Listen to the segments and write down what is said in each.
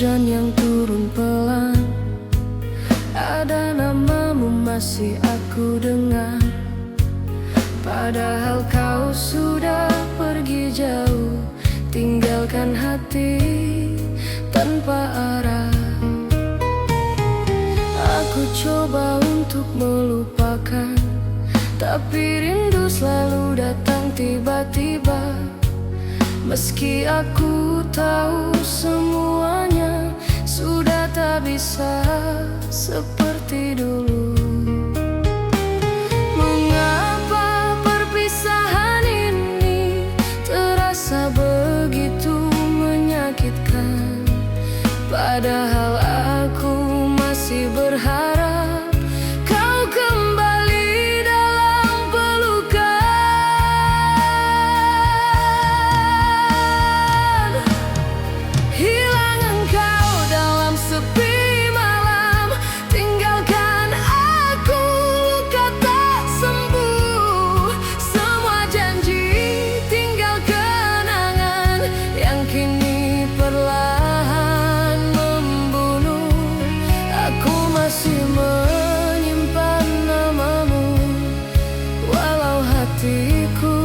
hujan yang turun pelan, ada namamu masih aku dengar. Padahal kau sudah pergi jauh, tinggalkan hati tanpa arah. Aku coba untuk melupakan, tapi rindu selalu datang tiba-tiba. Meski aku tahu semuanya sudah tak bisa seperti dulu. Mengapa perpisahan ini terasa begitu menyakitkan? Padahal aku masih berharap kau kembali dalam pelukan. Hilang engkau dalam sepi malam, tinggalkan aku luka tak sembuh. Semua janji tinggal kenangan yang kini perlahan membunuh. Aku masih menyimpan namamu, walau hatiku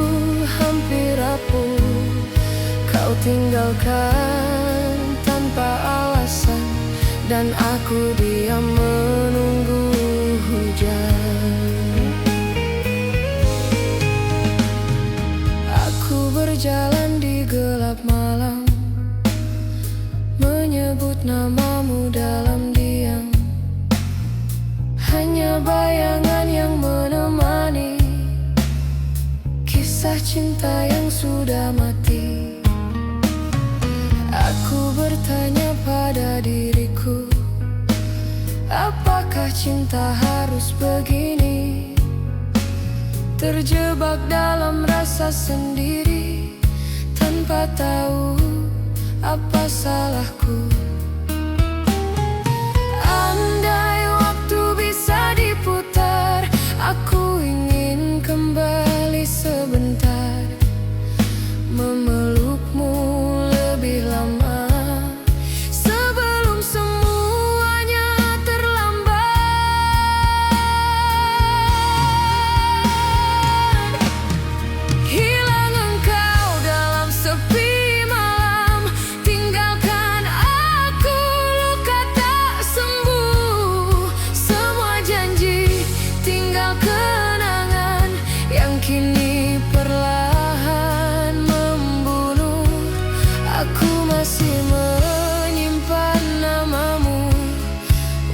hampir rapuh. Kau tinggalkan tanpa alasan, dan aku diam menunggu hujan. Aku berjalan di gelap malam, menyebut namamu dalam diam. Hanya bayangan yang menemani kisah cinta yang sudah mati. Aku bertanya pada diriku, apakah cinta harus begini? Terjebak dalam rasa sendiri, tanpa tahu apa salahku. Andai waktu bisa diputar, aku ingin kembali sebentar, memelukmu lebih lama sebelum semuanya terlambat. Hilang engkau dalam sepi malam, tinggalkan aku luka tak sembuh. Semua janji tinggal kenangan yang kini perlahan membunuh. Aku masih menyimpan namamu,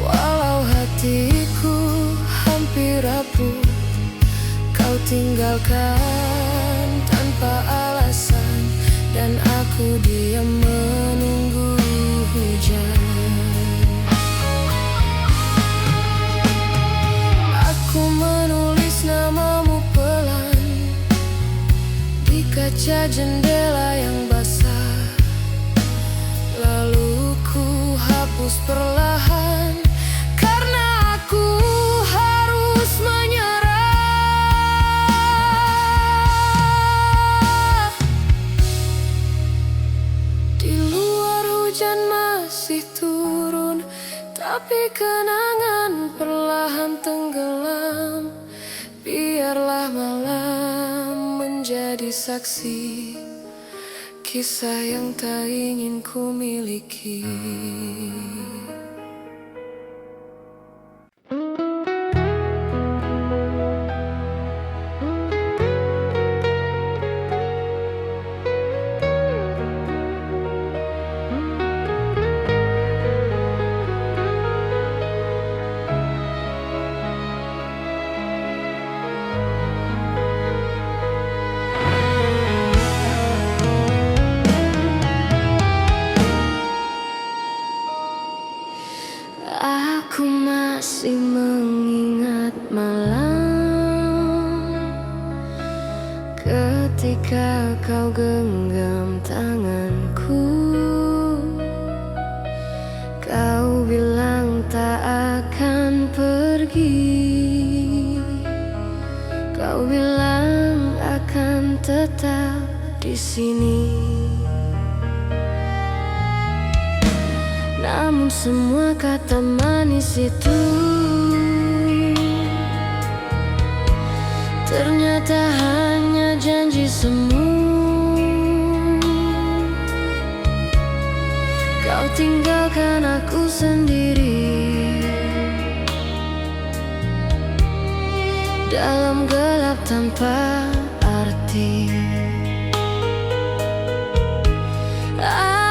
walau hatiku hampir rapuh. Kau tinggalkan tanpa alasan, dan aku diam menunggu hujan. Aku menulis namamu pelan di kaca jendela yang basah, lalu ku hapus perlahan karena aku harus menyerah. Di luar hujan masih turun, tapi kenangan perlahan tenggelam. Biarlah malam menjadi saksi kisah yang tak ingin ku miliki. Aku masih mengingat malam ketika kau genggam tanganku. Kau bilang tak akan pergi, kau bilang akan tetap di sini. namun semua kata manis itu ternyata hanya janji semu. Kau tinggalkan aku sendiri dalam gelap tanpa arti.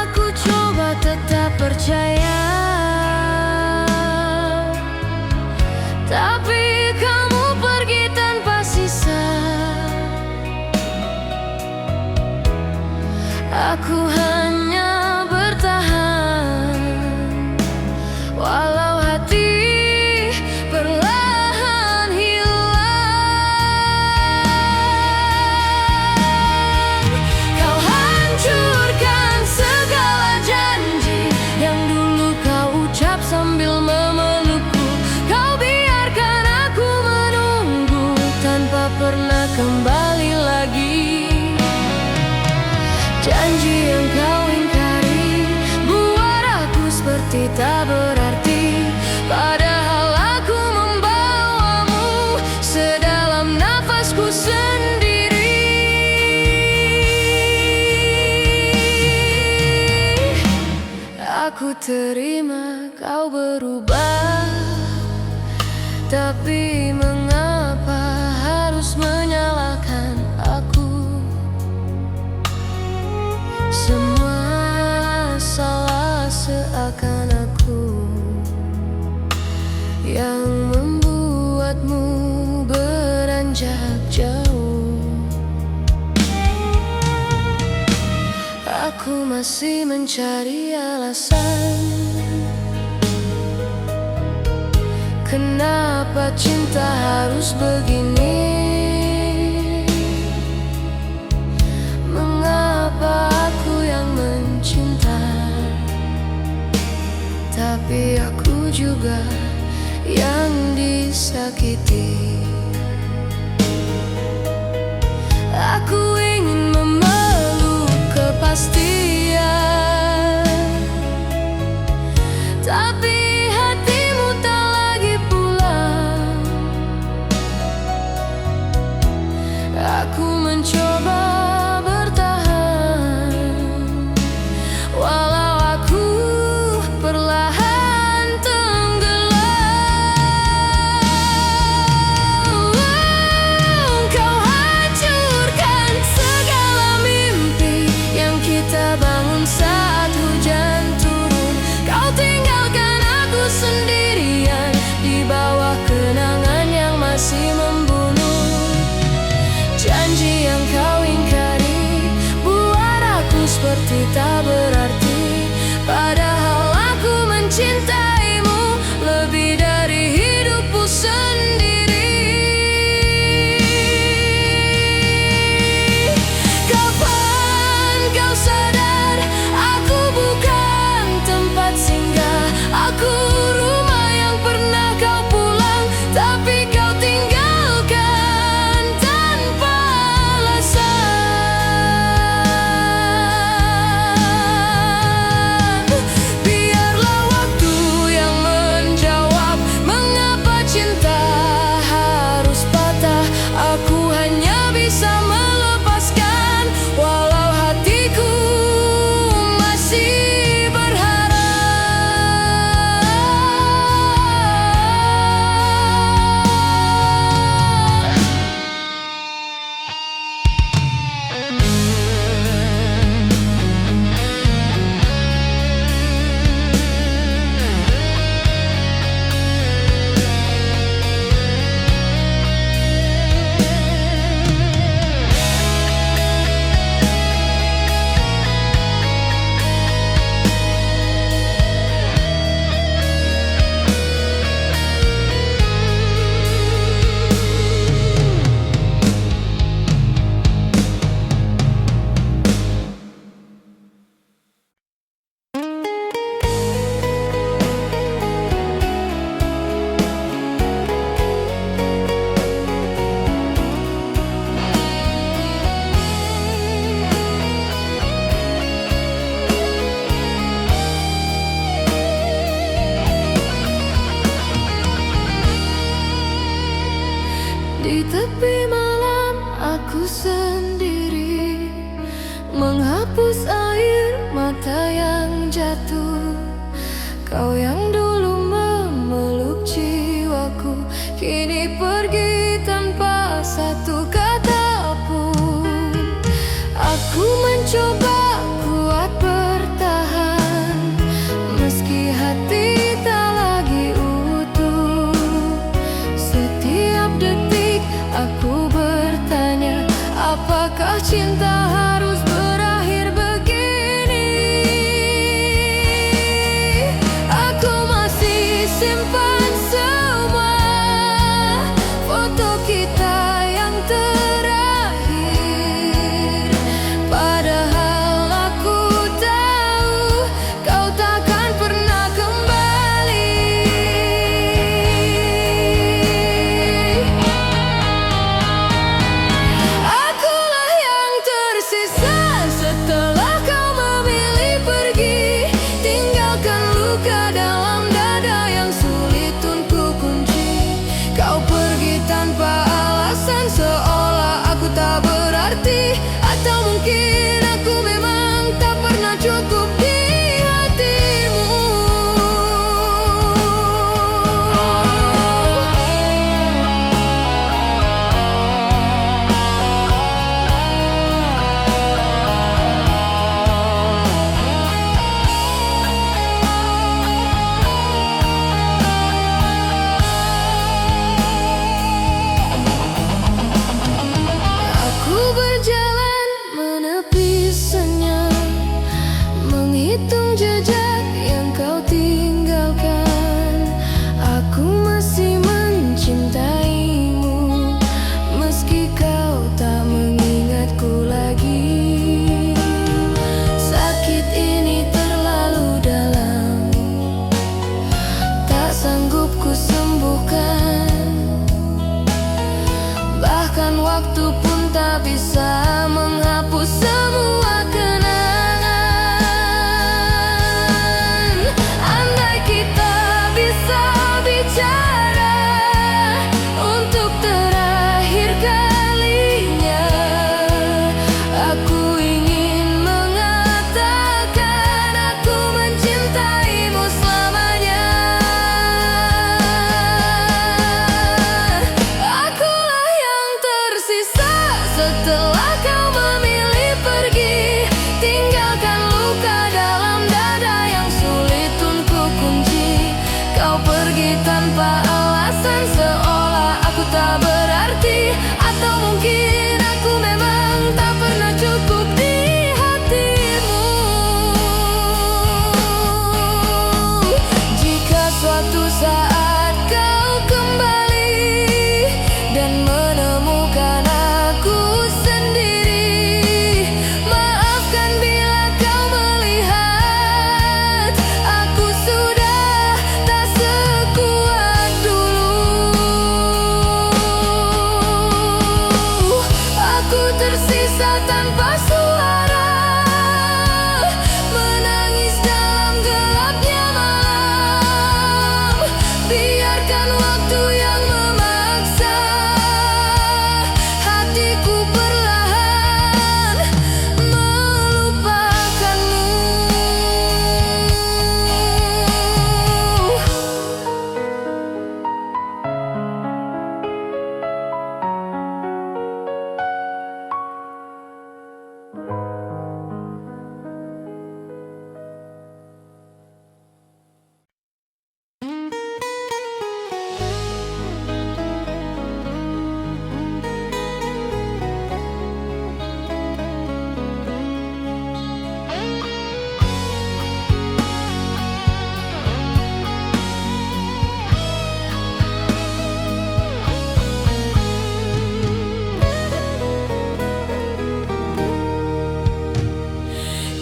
Aku coba tetap percaya, tapi kamu pergi tanpa sisa. Aku hanya bertahan, walau hati perlahan hilang. Kau hancurkan segala janji yang dulu kau ucap sambil memelukku. Kau biarkan aku menunggu tanpa pernah kembali lagi. Janji yang kau ingkari buat aku seperti tak berarti, padahal aku membawamu sedalam nafasku sendiri. Aku terima kau berubah, tapi mengapa harus menyalahkan aku? Semua salah seakan aku yang membuatmu beranjak jauh. Aku masih mencari alasan kenapa cinta harus begini. Mengapa aku yang mencinta, tapi aku juga yang disakiti. Aku ingin memeluk kepastian, tapi hatimu tak lagi pulang. Aku mencoba bertahan, walau aku perlahan tenggelam. cinta harus berakhir begini. Aku masih simpan semua foto kita yang terakhir. Padahal aku tahu kau takkan pernah kembali. Akulah yang tersisa setelah kau memilih pergi, tinggalkan luka dalam dada yang sulit untuk kunci. Kau pergi tanpa alasan, seolah aku tak berarti. Atau mungkin aku memang tak pernah cukup di hatimu. Aku berjalan menepi senyap, menghitung jejak yang kau tinggalkan. Aku masih mencintaimu, meski kau tak mengingatku lagi. Sakit ini terlalu dalam, tak sanggup ku sembuhkan. Bahkan waktu pun tak bisa menghapus semua kenangan. Andai kita bisa bicara untuk terakhir kalinya, aku ingin mengatakan aku mencintaimu selamanya. Akulah yang tersisa setelah kau memilih pergi, tinggalkan luka dalam dada yang sulit untuk kunci. Kau pergi tanpa alasan, seolah aku tak berarti. Atau mungkin aku memang tak pernah cukup di hatimu. Jika suatu saat kau kembali dan menemukan aku sendiri, maafkan bila kau melihat aku sudah tak sekuat dulu. Aku tersisa tanpa suara, menangis dalam gelapnya malam. Biarkan waktu yang memaksa hatiku perlahan melupakanmu.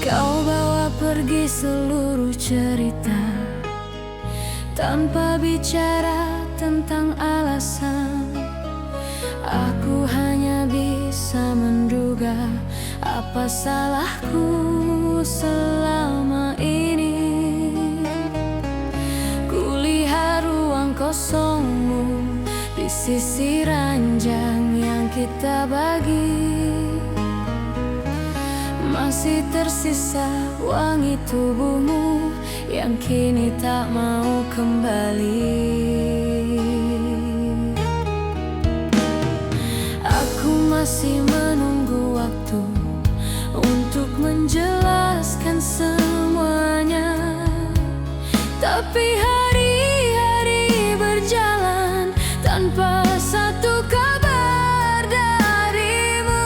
Kau bawa pergi seluruh cerita tanpa bicara tentang alasan. Aku hanya bisa menduga apa salahku selama ini. Kulihat ruang kosongmu di sisi ranjang yang kita bagi. Masih tersisa wangi tubuhmu yang kini tak mau kembali. Aku masih menunggu waktu untuk menjelaskan semuanya. Tapi hari-hari berjalan tanpa satu kabar darimu.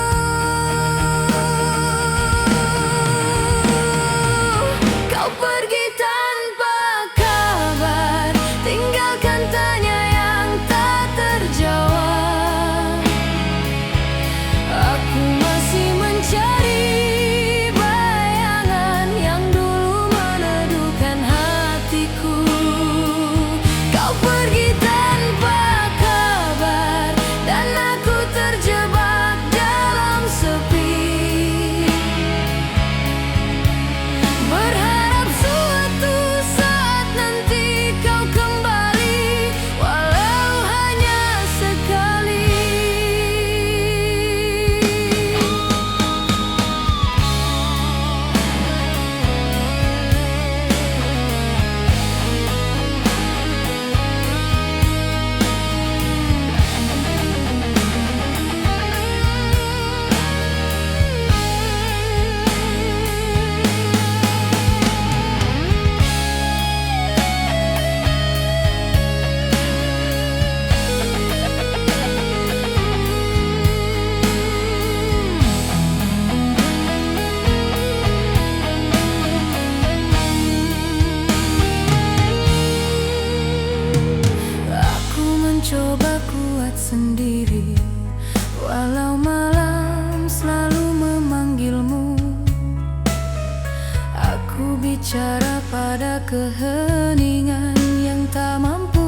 bicara pada keheningan yang tak mampu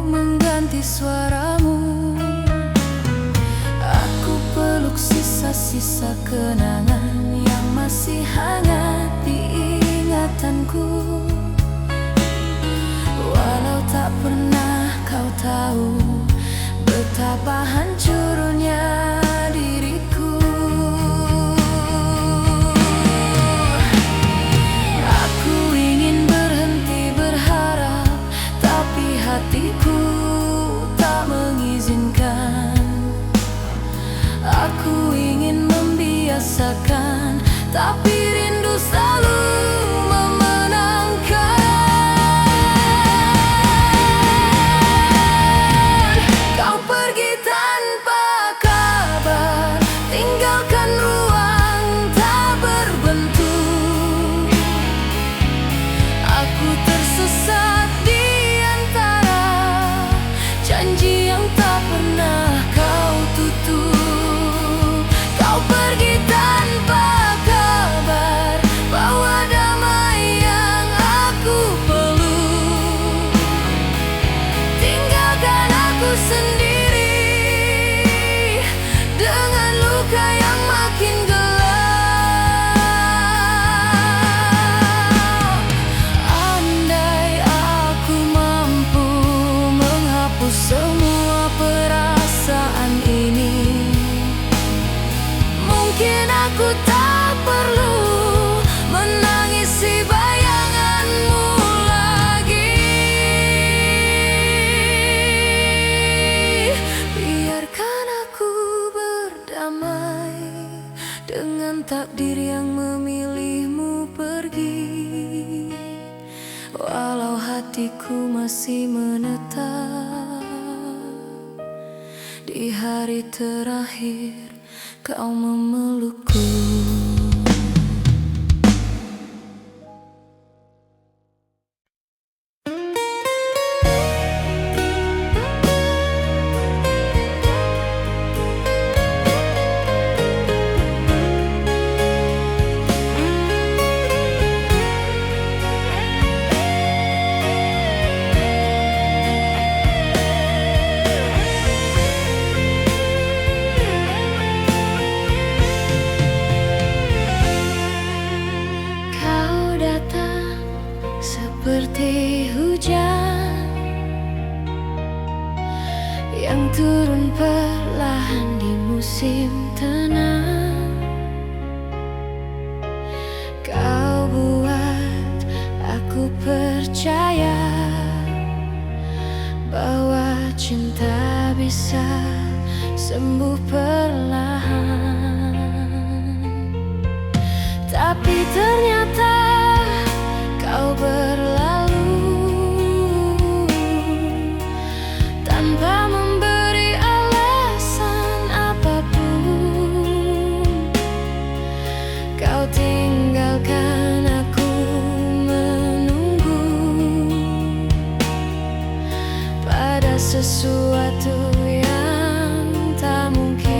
mengganti suaramu. Aku peluk sisa-sisa kenangan yang masih hangat di ingatanku. Walau tak pernah kau tahu betapa hancurnya diriku. Aku ingin berhenti berharap, tapi hatiku tak mengizinkan. Aku ingin membiasakan, tapi rindu selalu aku tak perlu menangisi bayanganmu lagi. Biarkan aku berdamai dengan takdir yang memilihmu pergi. Walau hatiku masih menetap di hari terakhir kau memelukku. Seperti hujan yang turun perlahan di musim tenang, kau buat aku percaya bahwa cinta bisa sembuh perlahan. Tapi ternyata kau berlalu tanpa memberi alasan apapun. Kau tinggalkan aku menunggu pada sesuatu yang tak mungkin.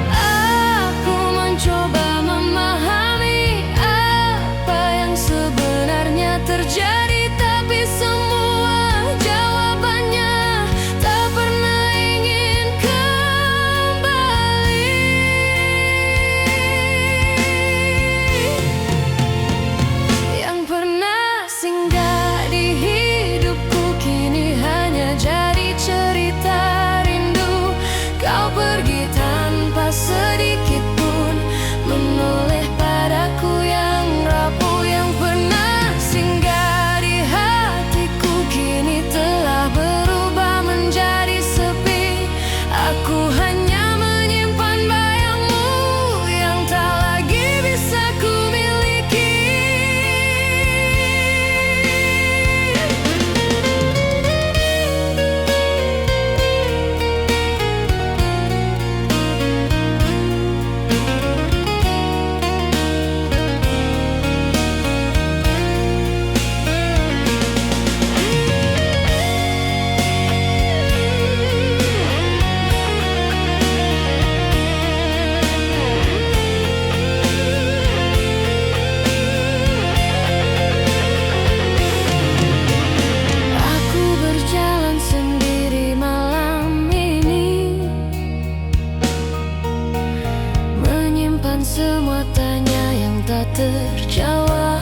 Aku mencoba terjadi, tapi semua jawabannya tak pernah ingin kembali. menyimpan semua tanya yang tak terjawab.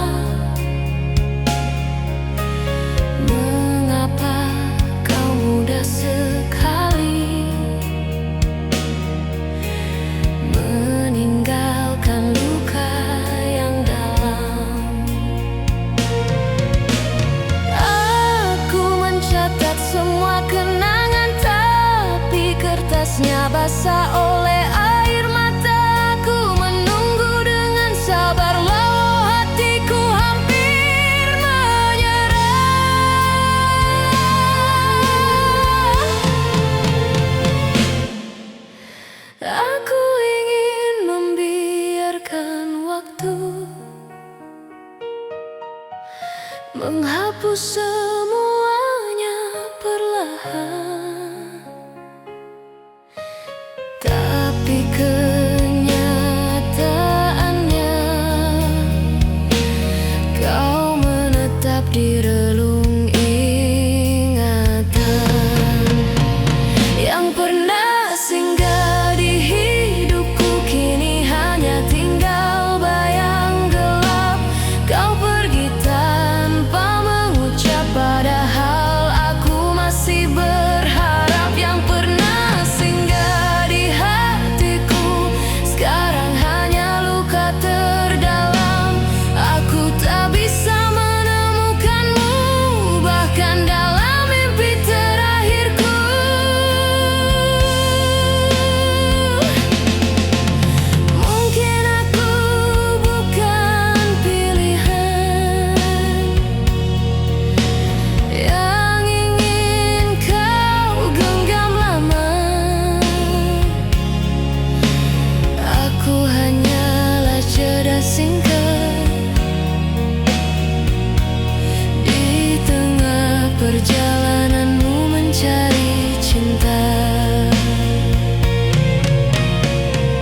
Mengapa kau mudah sekali meninggalkan luka yang dalam? Aku mencatat semua kenangan, tapi kertasnya basah oleh air mata. Aku menunggu dengan sabar, walau hatiku hampir menyerah. Aku ingin membiarkan waktu menghapus semuanya perlahan, tapi kenyataannya kau menetap di relung ingatan yang pernah singgah di hidupku. Kini hanya tinggal bayang gelap. Kau pergi tanpa mengucap, padahal aku masih berharap. Yang pernah singgah di hatiku sekarang hanya luka terdalam. Aku tak bisa menemukanmu, bahkan dalam mimpi terakhirku. Mungkin aku bukan pilihan yang ingin kau genggam lama. Aku hanyalah jeda singkat di tengah perjalananmu mencari cinta.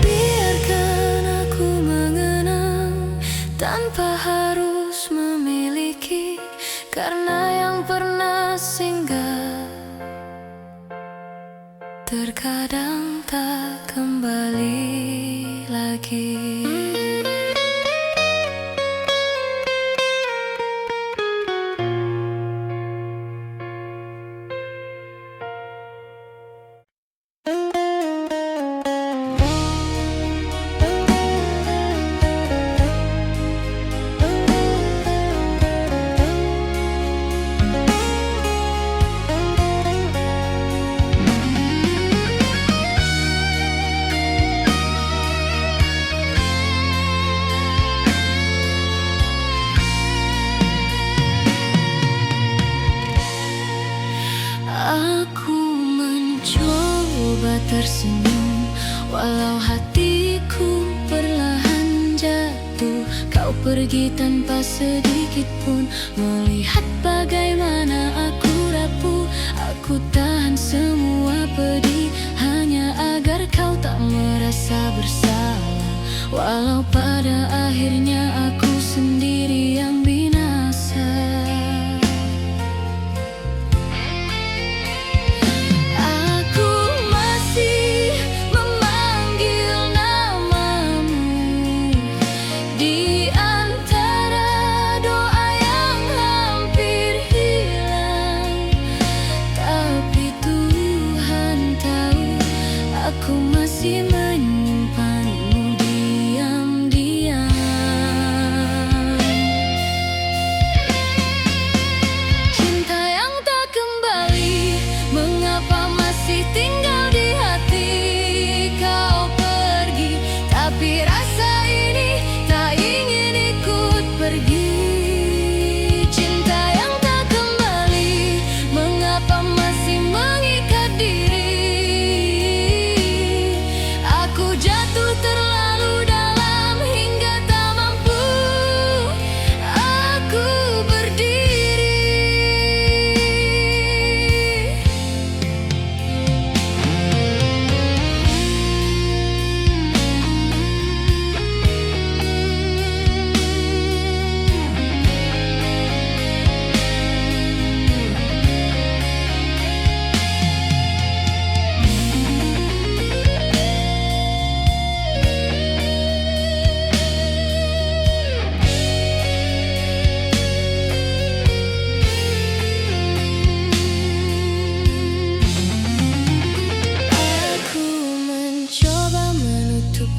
Biarkan aku mengenang tanpa harus memiliki, karena yang pernah singgah terkadang tak kembali lagi. Aku mencoba tersenyum, walau hatiku perlahan jatuh. Kau pergi tanpa sedikit pun melihat bagaimana aku rapuh. Aku tahan semua pedih hanya agar kau tak merasa bersalah, walau pada akhirnya aku sendiri yang binasa. Aku masih memanggil namamu di antara doa yang hampir hilang, tapi Tuhan tahu aku masih menyimpanmu diam-diam.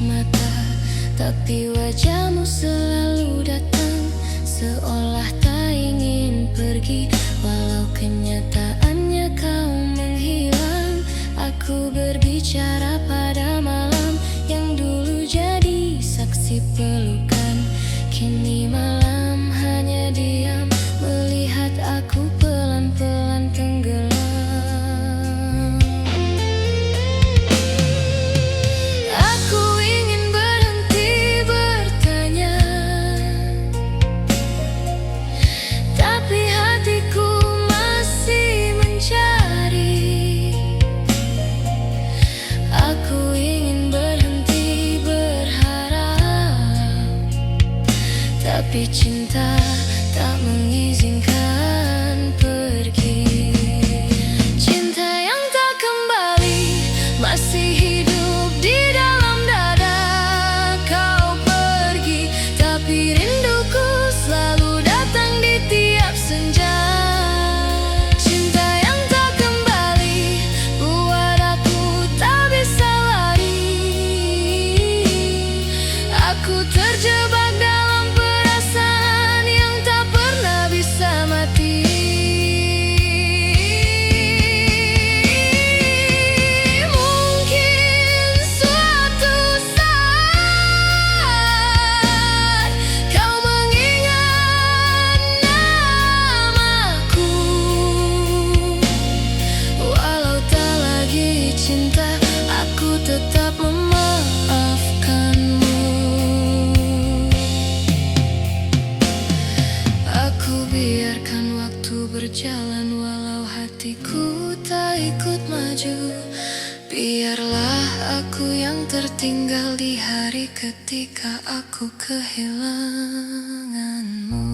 mata, tapi wajahmu selalu datang, seolah tak ingin pergi. Walau kenyataannya kau menghilang, aku berbicara pada malam yang dulu jadi saksi pelukan. Kini malam hanya diam, melihat aku pelan-pelan tenggelam. Aku ingin berhenti bertanya, tapi hatiku masih mencari. Aku ingin berhenti berharap, tapi cinta tak mengizinkan pergi. Cinta yang tak kembali masih hidup di dalam dada. Kau pergi, tapi rinduku selalu datang di tiap senja. Cinta yang tak kembali buat aku tak bisa lari. Aku terjebak dalam perasaan yang tak pernah bisa mati. Mungkin suatu saat kau mengingat namaku. Walau tak lagi cinta, aku tetap memaafkanmu. Aku biarkan waktu berjalan, walau hatiku tak ikut maju. Biarlah aku yang tertinggal di hari ketika aku kehilanganmu.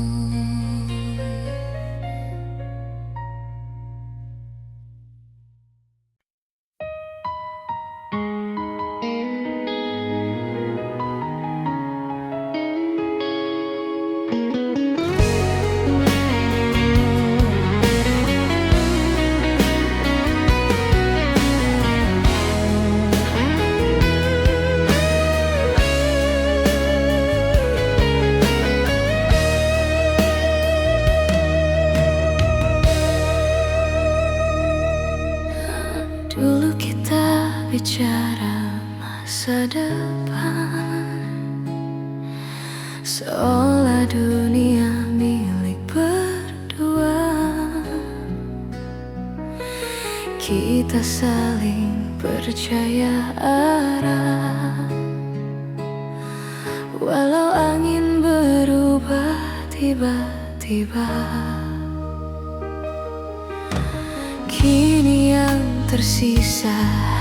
Dulu kita bicara masa depan, seolah dunia milik berdua. Kita saling percaya arah, walau angin berubah tiba-tiba. Kini yang tersisa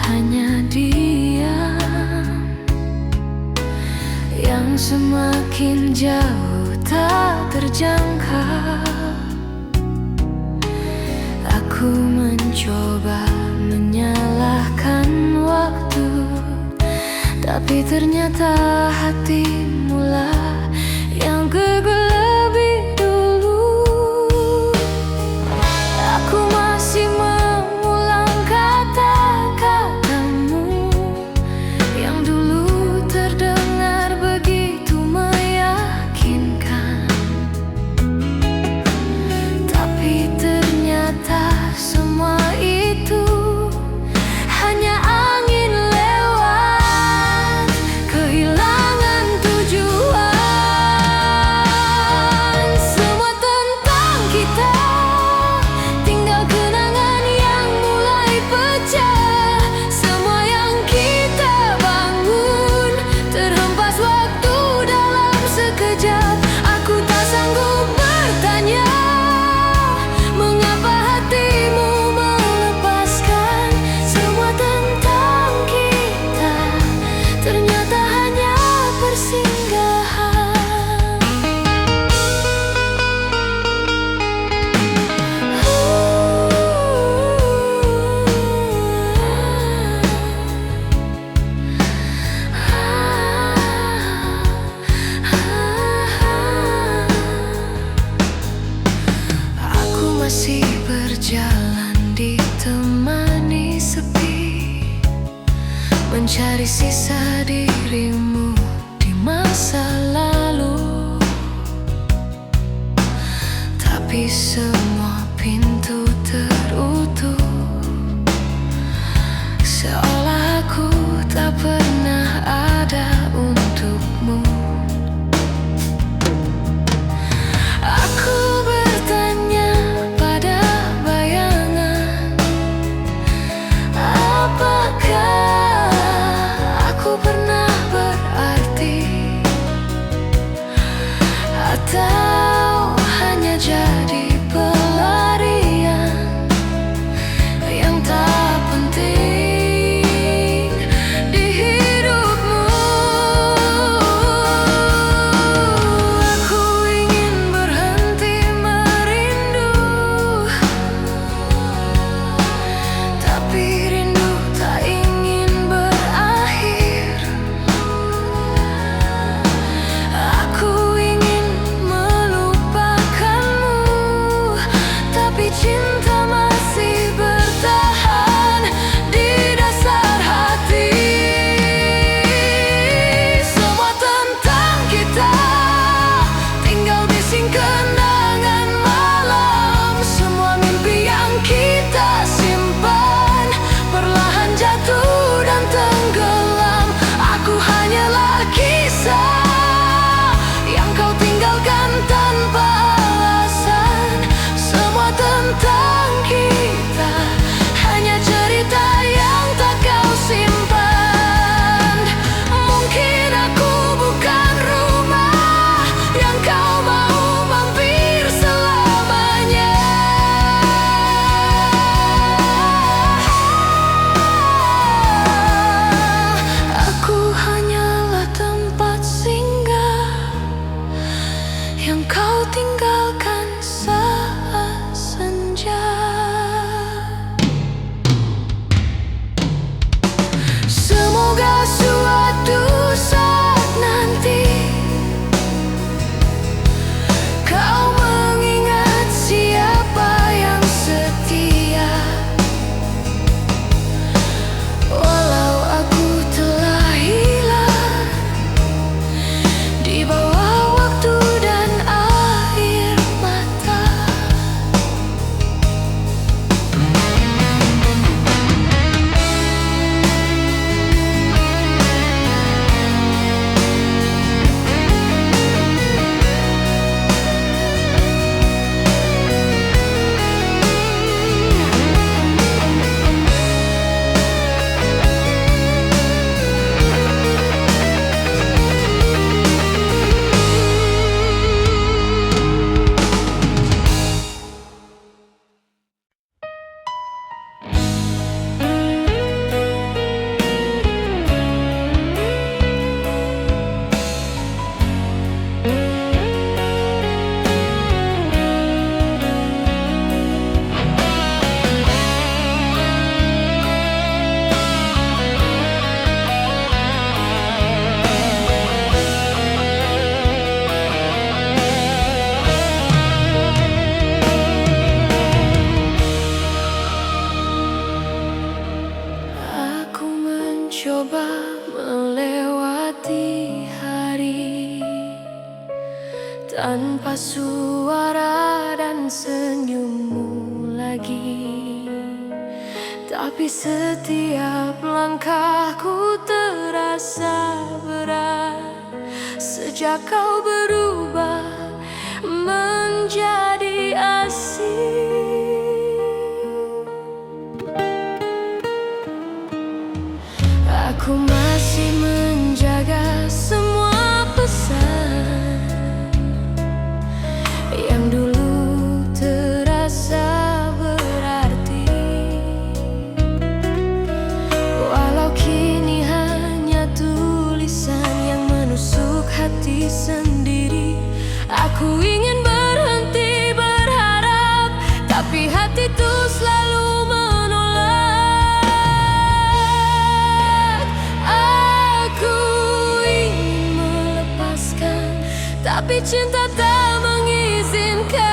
hanya diam, yang semakin jauh tak terjangkau. Aku mencoba menyalahkan waktu, tapi ternyata hatimulah yang gugur lebih dulu. Aku masih mengulang kata-katamu yang dulu terdengar begitu meyakinkan, tapi ternyata semua itu hanya angin lewat, kehilangan tujuan. dirimu di masa lalu, tapi semua pintu tertutup, seolah aku tak pernah ada untukmu. Aku bertanya pada bayangan, apakah aku pernah berarti, atau hanya jadi pelarian yang tak penting di hidupmu. Aku ingin berhenti merindu, tapi rindu tak ingin berakhir. Aku ingin melupakanmu, tapi cinta masih bertahan di dasar hati. Semua tentang kita tinggal bising kenangan malam. Semua mimpi yang kita simpan perlahan jatuh dan tenggelam. Aku hanyalah kisah yang kau tinggalkan tanpa alasan. Semua tentang kita hanya cerita yang tak kau simpan. Mungkin aku bukan rumah yang kau mau mampir selamanya. Aku hanyalah tempat singgah yang kau tinggalkan saat senja. Semoga suatu saat nanti kau mengingat siapa yang setia. Walau aku telah hilang di bawah waktu dan air mata. Aku mencoba melewati hari tanpa suara dan senyummu lagi, tapi setiap langkahku terasa berat sejak kau berubah menjadi asing. Aku masih menjaga semua pesan yang dulu terasa berarti, walau kini hanya tulisan yang menusuk hati sendiri. Aku ingin berhenti berharap, tapi hati itu selalu menolak. Aku ingin melepaskan, tapi cinta tak mengizinkan.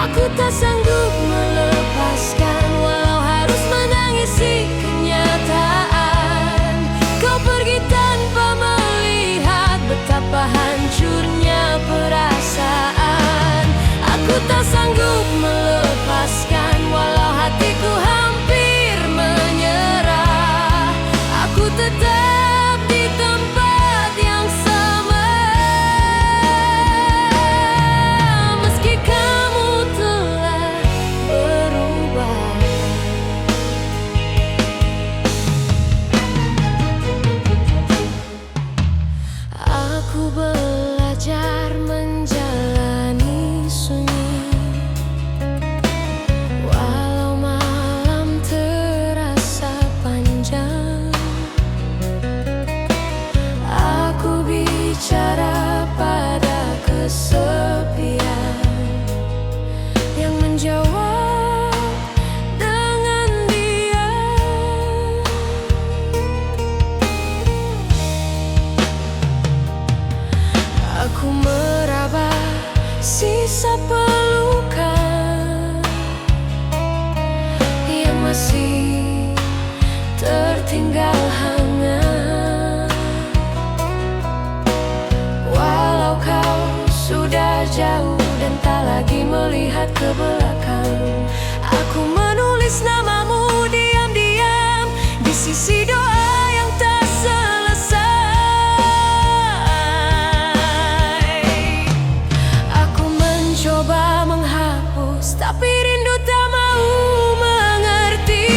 Aku tak sanggup melepaskan, walau harus menangisi tertinggal hangat. Walau kau sudah jauh dan tak lagi melihat ke belakang, aku menulis namamu diam-diam di sisi doa yang tak selesai. Aku mencoba menghapus, tapi rindu tak mau mengerti.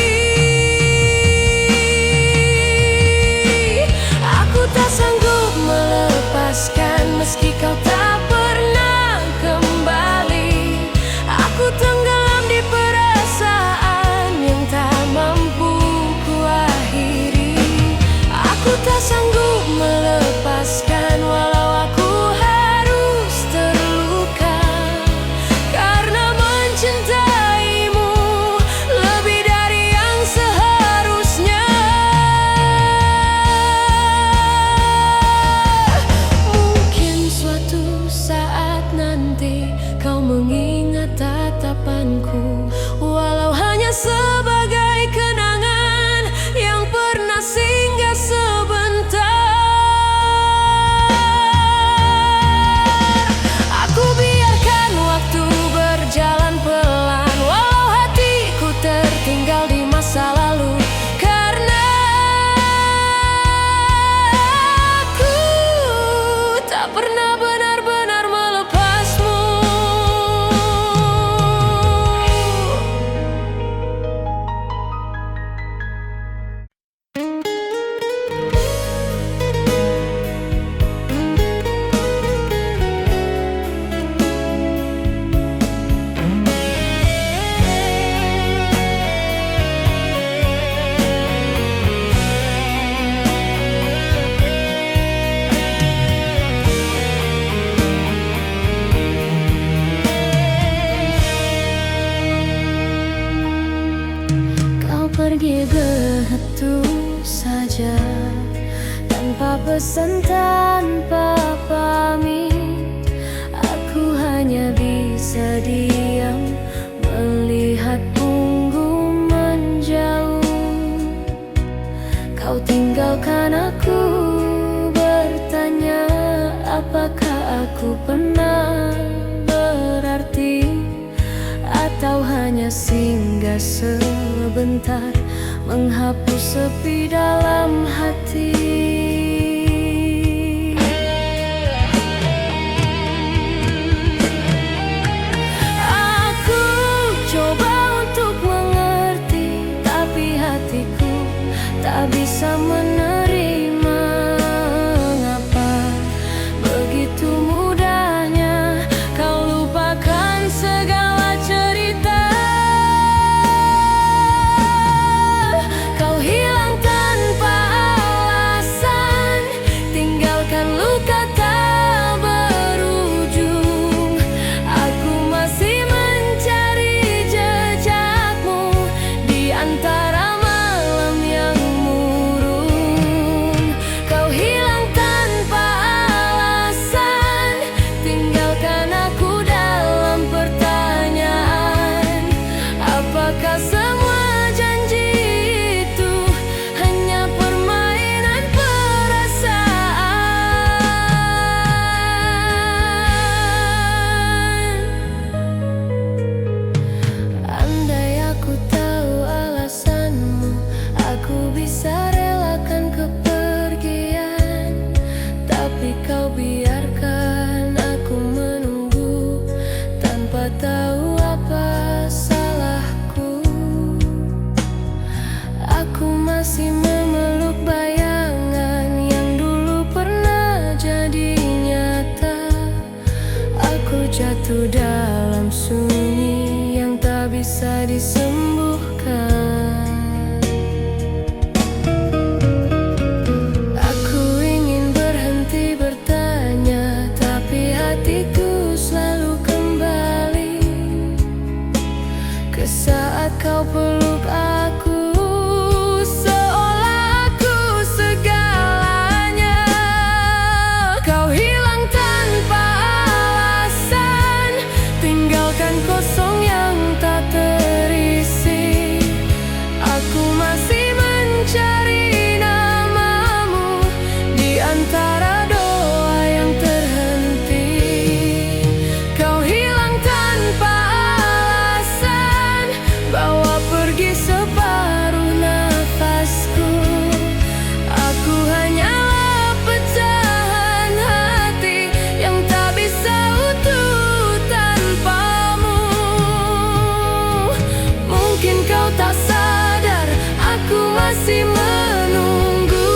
Aku tak sanggup melepaskan meski kau tak pernah kembali. Aku tenggelam di perasaan yang tak mampu kuakhiri. Aku tak sanggup melepaskan walau aku harus terluka, karena mencintaimu lebih dari yang seharusnya. Mungkin suatu saat nanti kau mengingat tatapanku, walau hanya sebagai kenangan yang pernah singgah sebentar. Aku biarkan waktu berjalan pelan, walau hatiku tertinggal di masa lalu, karena aku tak pernah benar-benar melepasmu. Kau pergi begitu saja, tanpa pesan, tanpa pamit. Aku hanya bisa diam melihat punggung menjauh. Kau tinggalkan aku, bertanya apakah aku pernah berarti, atau hanya singgah sebentar menghapus sepi dalam hati. Aku coba untuk mengerti, tapi hatiku tak bisa menerima. Mengapa begitu mudahnya kau lupakan segala cerita? Kau hilang tanpa alasan, tinggalkan luka tak berujung. Aku masih mencari jejakmu di antara malam yang murung. Kau hilang tanpa alasan, tinggalkan aku dalam pertanyaan. Apakah semua janji itu hanya permainan perasaan? Andai aku tahu alasanmu, aku bisa relakan kepergian. Tapi kau biarkan aku menunggu tanpa tahu apa salahku. Aku masih memeluk bayangan yang dulu pernah jadi nyata. Aku jatuh dalam sunyi yang tak bisa disembuhkan. Aku ingin berhenti bertanya, tapi hatiku selalu kembali ke saat kau peluk aku, seolah aku segalanya. Kau hilang tanpa alasan, tinggalkan kosong yang tak terisi. masih menunggu.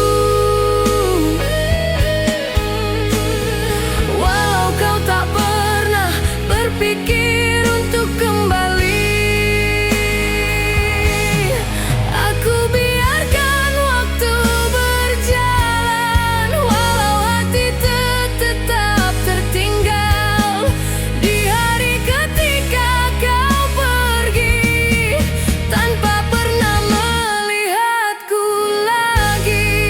Walau kau tak pernah berpikir untuk kembali, aku biarkan waktu berjalan. Walau hati tetap tertinggal di hari ketika kau pergi tanpa pernah melihatku lagi.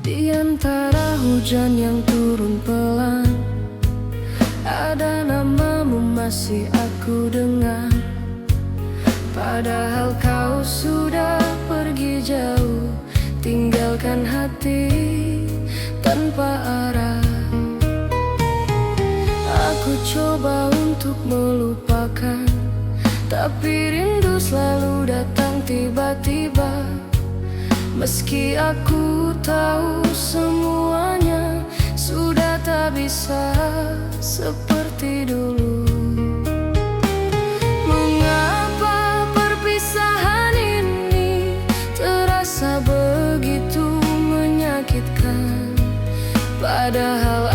Di antara hujan yang turun pelan, ada namamu masih aku dengar. Padahal kau sudah pergi jauh, tinggalkan hati tanpa arah. Aku coba untuk melupakan, tapi rindu selalu datang tiba-tiba. Meski aku tahu semuanya sudah tak bisa seperti dulu. Mengapa perpisahan ini terasa begitu menyakitkan? Padahal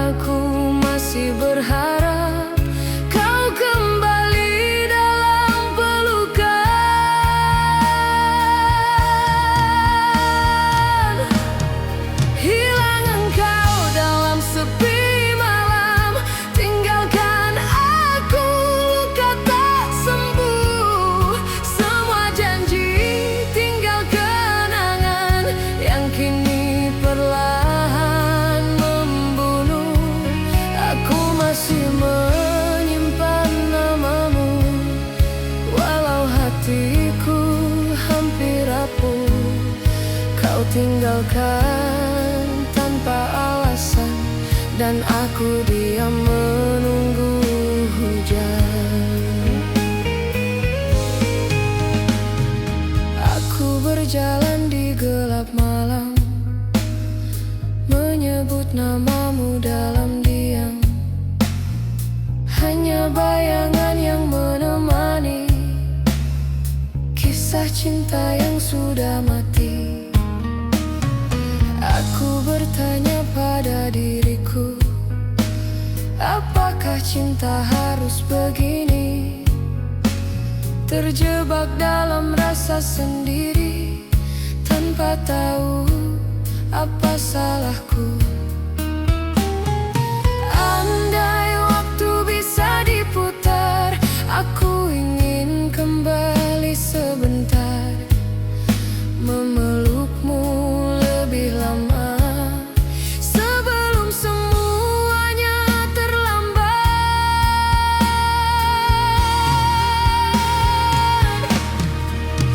aku masih berharap kau kembali dalam pelukan. Hilang engkau dalam sepi malam, tinggalkan aku luka tak sembuh. Semua janji tinggal kenangan yang kini perlahan membunuh. Aku masih menyimpan namamu, walau hatiku hampir rapuh. Kau tinggalkan tanpa alasan, dan aku diam menunggu hujan. Aku berjalan di gelap malam, menyebut namamu dalam diam. Hanya bayangan yang menemani kisah cinta yang sudah mati. Aku bertanya pada diriku, apakah cinta harus begini? Terjebak dalam rasa sendiri, tanpa tahu apa salahku. Andai waktu bisa diputar, aku ingin kembali sebentar, memelukmu lebih lama sebelum semuanya terlambat.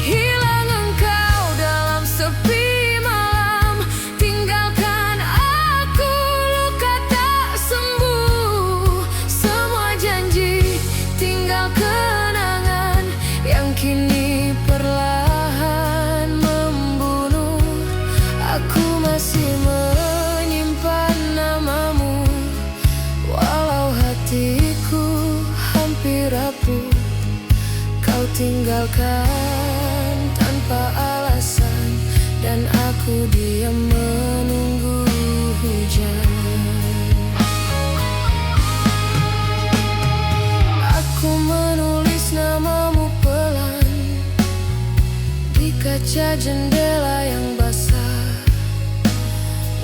Hilang engkau dalam sepi malam, tinggalkan aku luka tak sembuh. Semua janji tinggal kenangan yang kini perlahan membunuh. Aku masih menyimpan namamu, walau hatiku hampir rapuh. Kau tinggalkan tanpa alasan, dan aku diam menunggu hujan. Aku menulis namamu pelan di kaca jendela yang basah,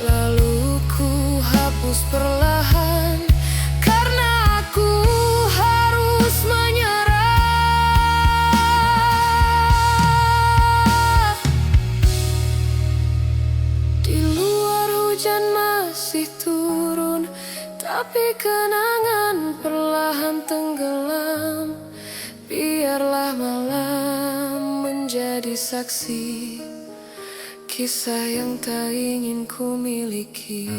lalu ku hapus perlahan karena aku harus menyerah. Di Hujan masih turun, tapi kenangan perlahan tenggelam. Biarlah malam menjadi saksi kisah yang tak ingin ku miliki.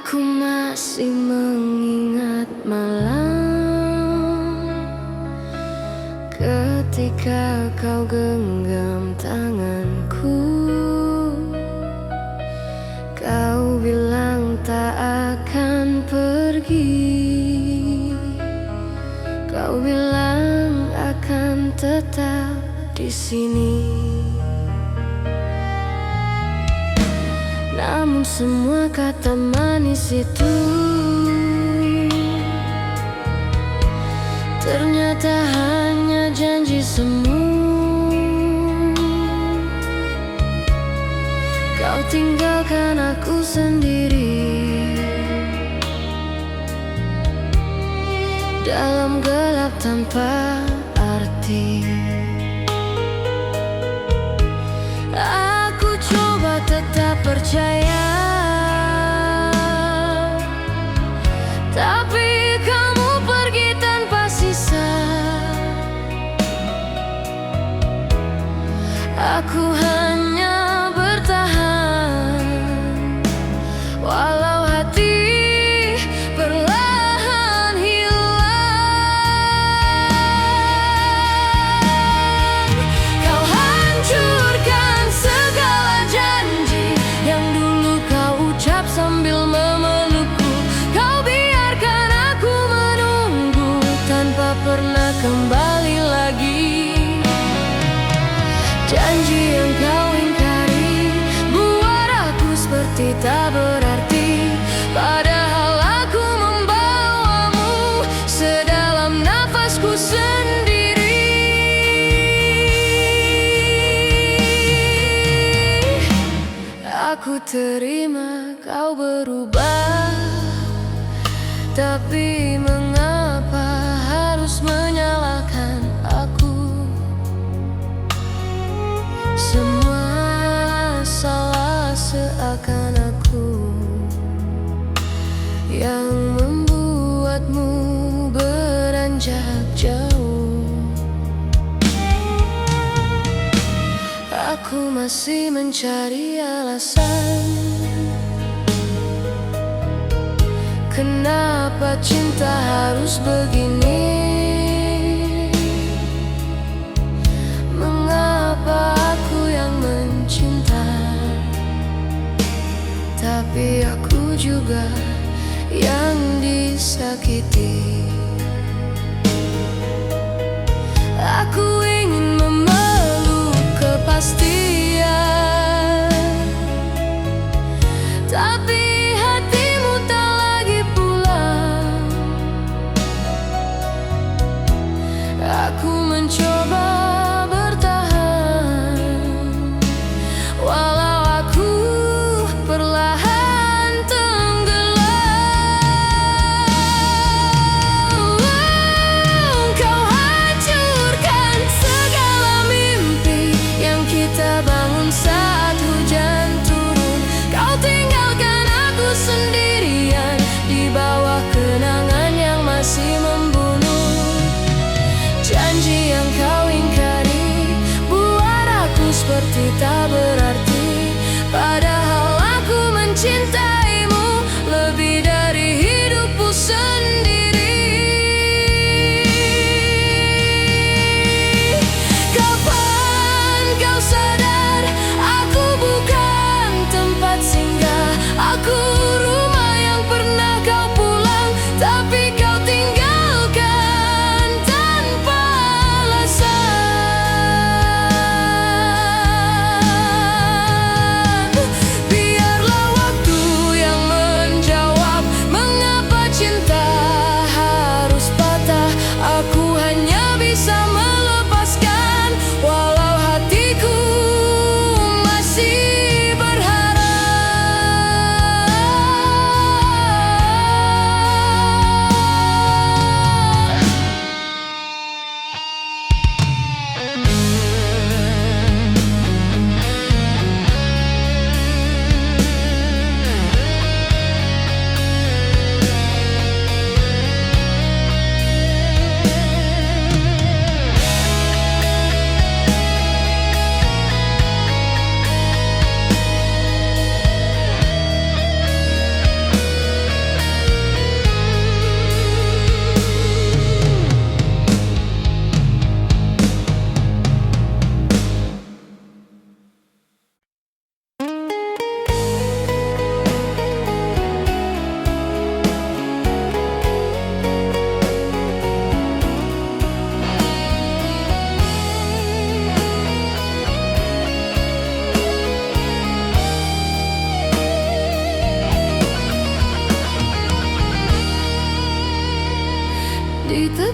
Aku masih mengingat malam ketika kau genggam tanganku. Kau bilang tak akan pergi, kau bilang akan tetap di sini. Namun semua kata manis itu ternyata hanya janji semu. Kau tinggalkan aku sendiri dalam gelap tanpa arti. Aku coba tetap percaya, tapi kamu pergi tanpa sisa. Aku hanya bertahan, walau hati perlahan hilang. Kau hancurkan segala janji yang dulu kau ucap sambil memelukku. Kau biarkan aku menunggu tanpa pernah kembali lagi. Janji yang kau ingkari buat aku seperti tak berarti, padahal aku membawamu sedalam nafasku sendiri. Aku terima kau berubah, tapi mengapa harus menyalahkan aku? Semua salah seakan aku yang membuatmu beranjak jauh. Aku masih mencari alasan kenapa cinta harus begini. Mengapa aku yang mencinta, tapi aku juga yang disakiti. Aku ingin memeluk kepastian, tapi hatimu tak lagi pulang. Aku mencoba bertahan, walau aku perlahan tenggelam. Kau hancurkan segala mimpi yang kita bangun saat hujan turun. Kau tinggalkan aku sendirian di bawah kenangan yang masih membunuh. Janji yang kau ingkari buat aku seperti tak berarti, padahal aku mencintaimu lebih dari hidupku sendiri. Kapan kau sadar aku bukan tempat singgah, aku rumah yang pernah kau pulang, tapi kau tinggalkan tanpa alasan.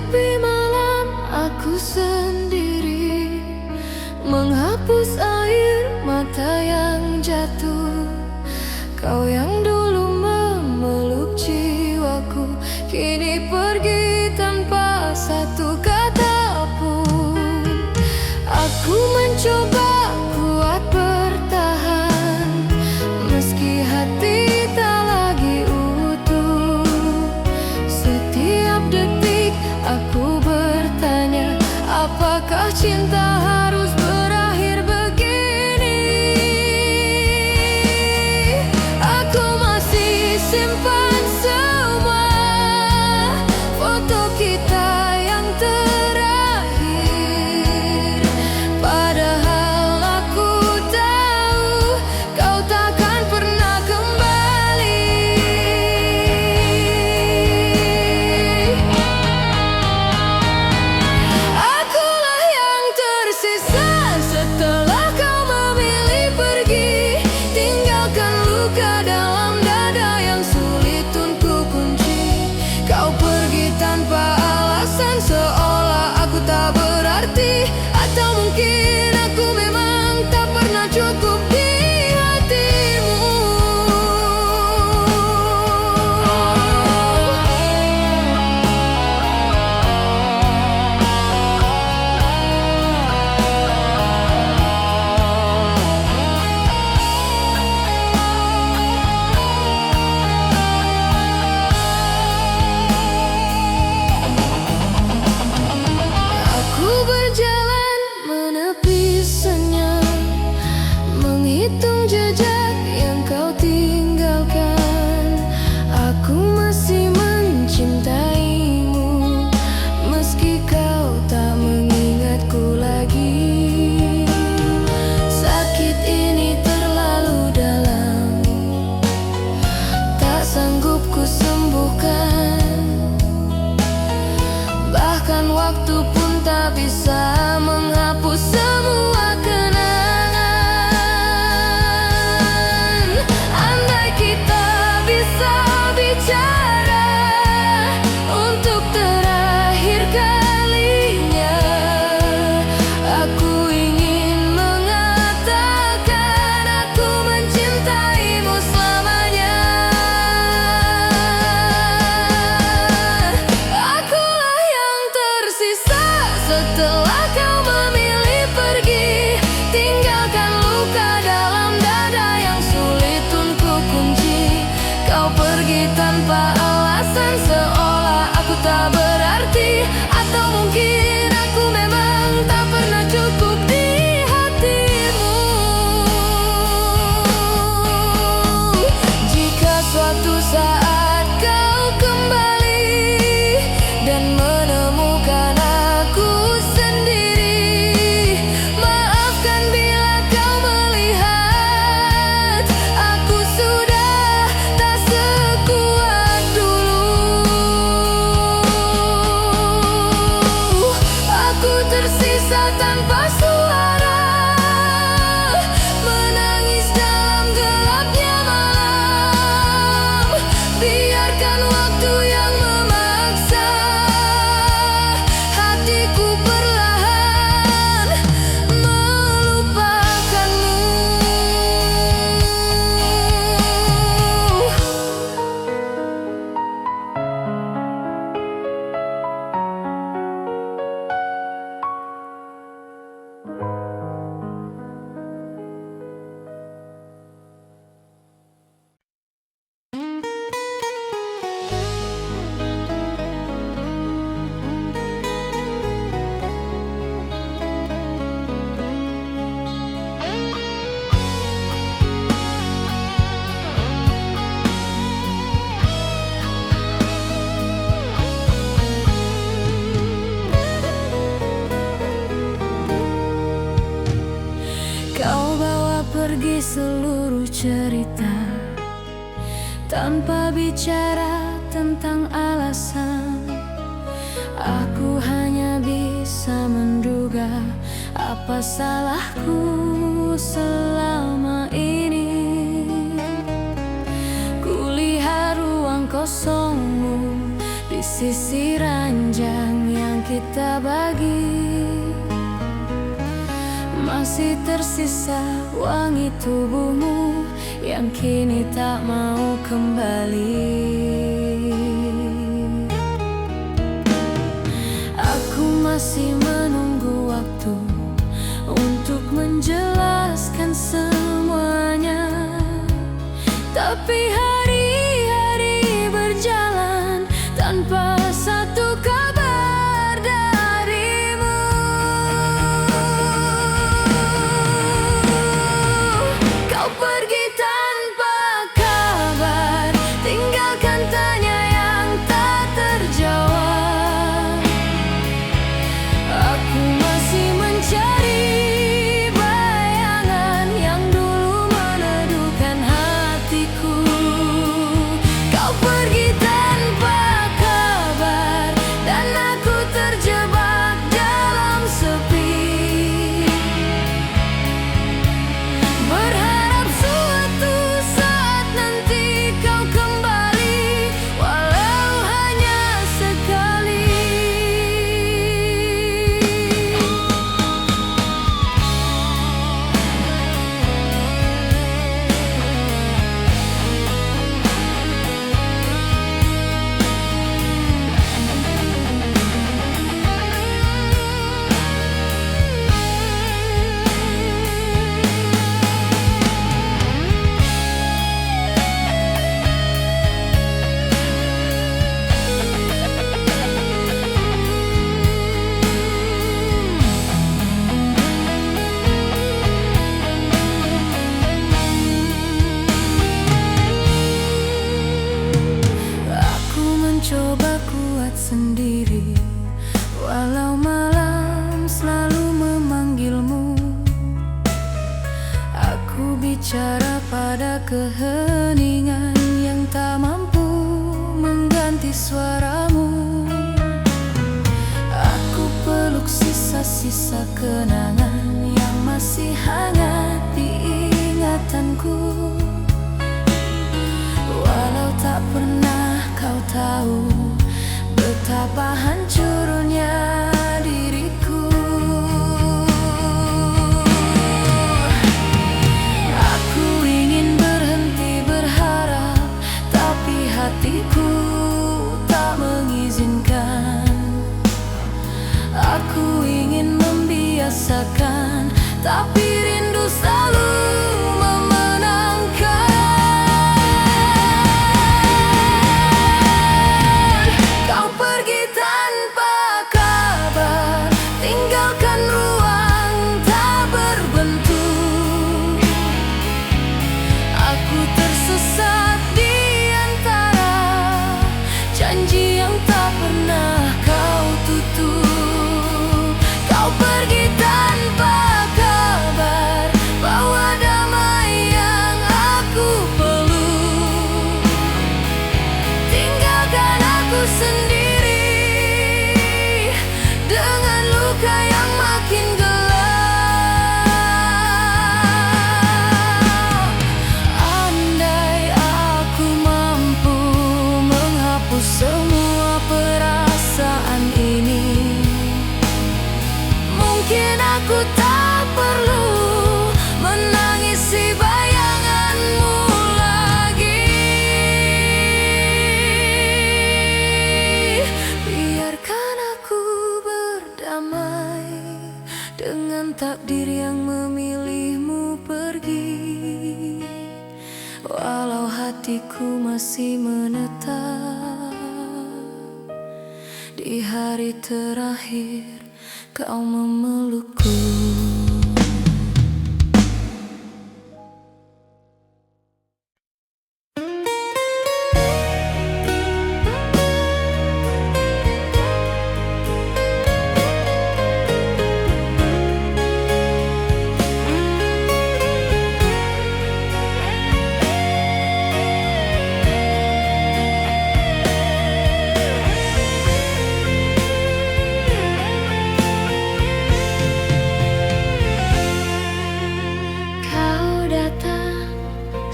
tepi malam aku sendiri, menghapus air mata yang jatuh. Kau yang dulu memeluk jiwaku, kini pergi tanpa satu kata pun. Aku mencoba kuat bertahan, meski hati tak lagi utuh. Setiap detik aku bertanya, apakah cinta harus berakhir begini? Aku masih simpan semua foto kita yang terakhir, padahal aku tahu kau takkan pernah kembali. Akulah yang tersisa setelah kau memilih pergi, tinggalkan luka dalam dada yang sulit untuk kunci. Kau pergi tanpa alasan, seolah aku tak berarti. Atau mungkin aku memang tak pernah cukup di hatimu. Aku berjalan menepi senyap, menghitung jejak yang kau tinggalkan. Aku masih mencintaimu, meski kau tak mengingatku lagi. Sakit ini terlalu dalam, tak sanggup ku sembuhkan. Bahkan waktu pun tak bisa menghapus semua kenangan. Andai kita bisa bicara untuk terakhir kalinya, aku ingin mengatakan aku mencintaimu selamanya. Akulah yang tersisa setelah kau memilih pergi, tinggalkan luka dalam dada yang sulit untuk kunci. Kau pergi tanpa alasan, seolah aku tak berarti. Atau mungkin aku memang tak pernah cukup di hatimu. Jika suatu saat kau kembali dan menemukan aku sendiri, maafkan bila kau melihat aku sudah tak sekuat dulu. Aku tersisa tanpa suara, menangis dalam gelapnya malam. Biarkan waktu yang memaksa hatiku perlahan melupakanmu. Kau bawa pergi seluruh cerita tanpa bicara tentang alasan. Aku hanya bisa menduga apa salahku selama ini. Kulihat ruang kosongmu di sisi ranjang kita bagi. Masih tersisa wangi tubuhmu yang kini tak mau kembali. Aku masih menunggu waktu untuk menjelaskan semuanya, tapi hari-hari berjalan tanpa satu kabar darimu. Kau pergi tanpa kabar, tinggalkan tanya yang tak terjawab. Aku masih mencari bayangan yang dulu meneduhkan hatiku. Kau pergi tanpa kabar dan aku terjebak dalam sepi, berharap suatu saat nanti kau kembali, walau hanya sekali. Aku mencoba kuat sendiri, walau malam selalu memanggilmu. Aku bicara pada keheningan yang tak mampu mengganti suaramu. Aku peluk sisa-sisa kenangan yang masih hangat di ingatanku. Walau tak pernah kau tahu betapa hancurnya diriku. Aku ingin berhenti berharap, tapi hatiku tak mengizinkan. Aku ingin membiasakan, tapi rindu selalu memenangkan. Kau pergi tanpa kabar, tinggalkan ruang tak berbentuk. Aku tersesat di antara janji yang tak pernah kau tutup. Kau pergi tanpa kabar, bawa damai yang aku peluk. Tinggalkan aku sendiri dengan luka yang makin gelap. Andai aku mampu menghapus semua perasaan ini, mungkin aku tak perlu menangisi bayanganmu lagi. Biarkan aku berdamai dengan takdir yang memilihmu pergi, walau hatiku masih menetap di hari terakhir kau memelukku.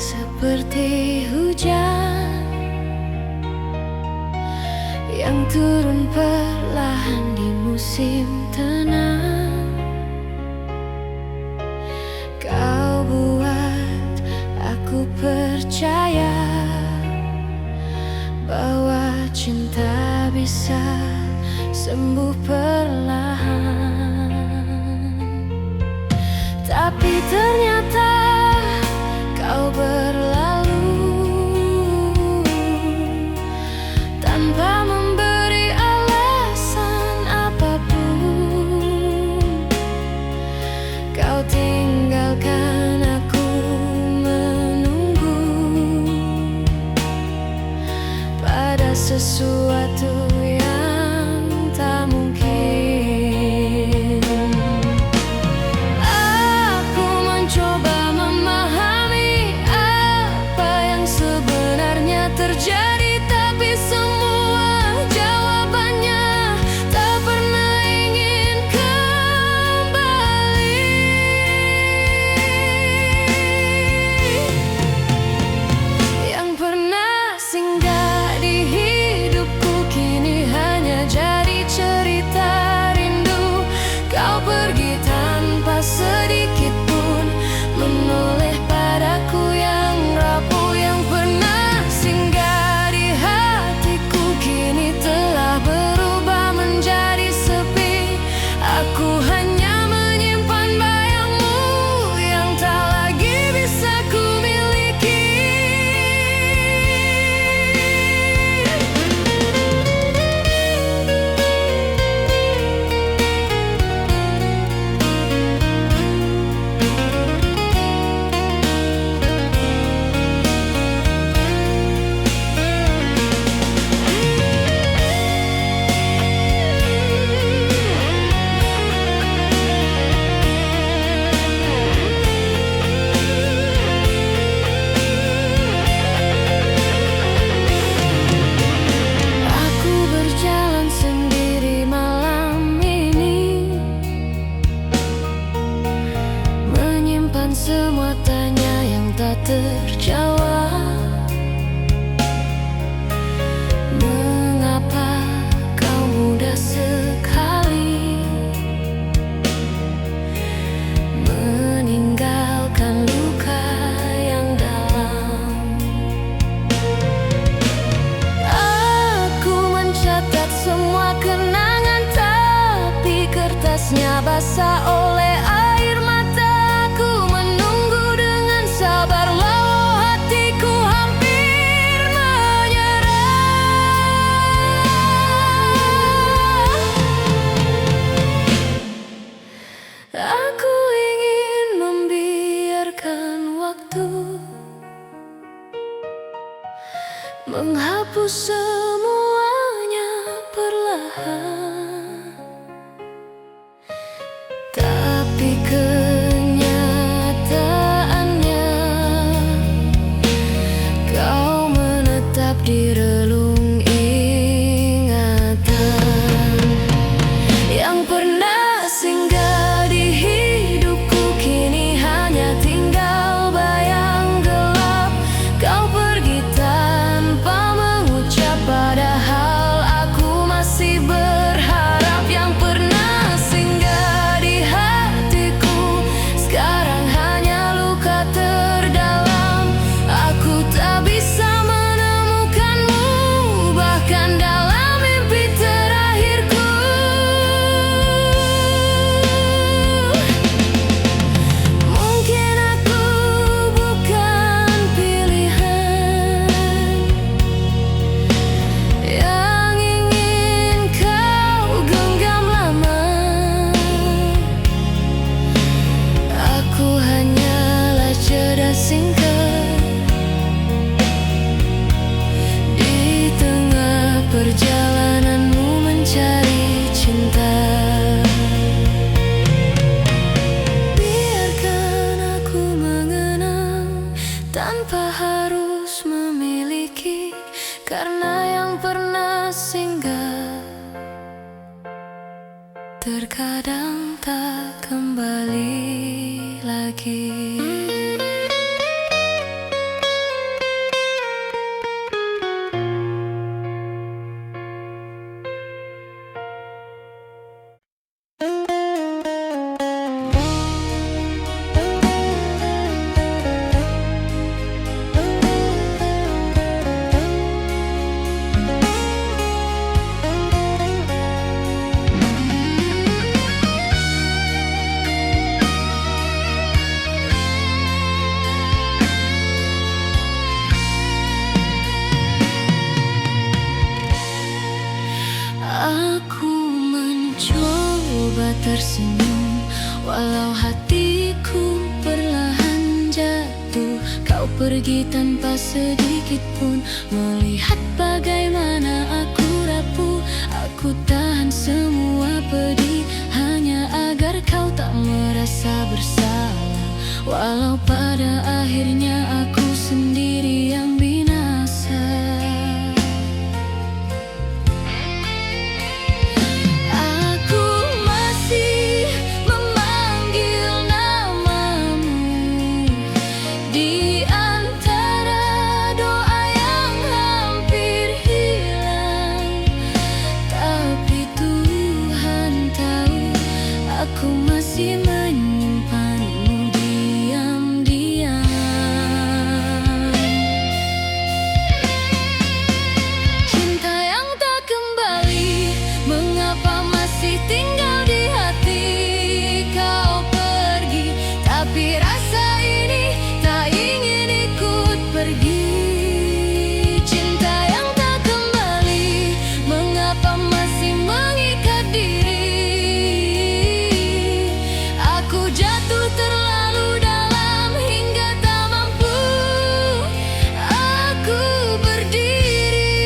Seperti hujan yang turun perlahan di musim musim tenang. Kau buat aku percaya bahwa cinta bisa sembuh perlahan. Tapi ternyata kau berlalu tanpa memberi alasan apapun. Kau tinggalkan aku menunggu pada sesuatu yang tak mungkin. Aku mencoba memahami apa yang sebenarnya terjadi, tapi semua jawabannya tak pernah ingin kembali. Yang pernah singgah di hidupku kini hanya jadi cerita rindu. Kau pergi tanpa sedikit pun menoleh padaku yang rapuh. Yang pernah singgah di hatiku kini telah berubah menjadi sepi. Aku hanya menyimpan bayangmu yang tak lagi bisa ku miliki. Aku berjalan sendiri malam ini, menyimpan semua tanya yang tak terjawab. Mengapa kau mudah sekali meninggalkan luka yang dalam? Aku mencatat semua kenangan, tapi kertasnya basah oleh air mata. Aku menunggu dengan sabar, walau hatiku hampir menyerah. Aku ingin membiarkan waktu menghapus semuanya perlahan, tapi kenyataannya kau menetap di relung ingatan. Yang pernah singgah di hidupku kini hanya tinggal bayang gelap. Kau pergi tanpa mengucap, padahal aku masih berharap. Yang pernah singgah di hatiku sekarang hanya luka terdalam. Aku tak bisa menemukanmu bahkan dalam mimpi terakhirku. Mungkin aku bukan pilihan yang ingin kau genggam lama. Aku hanyalah jeda singkat di tengah perjalananmu mencari cinta. Biarkan aku mengenang tanpa harus memiliki, karena yang pernah singgah terkadang tak kembali lagi. tersenyum. Walau hatiku perlahan jatuh, kau pergi tanpa sedikit pun melihat bagaimana aku rapuh. Aku tahan semua pedih hanya agar kau tak merasa bersalah. Walau pada akhirnya aku sendiri yang binasa. Aku masih memanggil namamu di antara doa yang hampir hilang. Tapi Tuhan tahu aku masih menyimpanmu diam-diam. Cinta yang tak kembali, mengapa masih tinggal di hati? Kau pergi, tapi rasa ini tak ingin ikut pergi. Cinta yang tak kembali, mengapa masih mengikat diri? Aku jatuh terlalu dalam hingga tak mampu aku berdiri.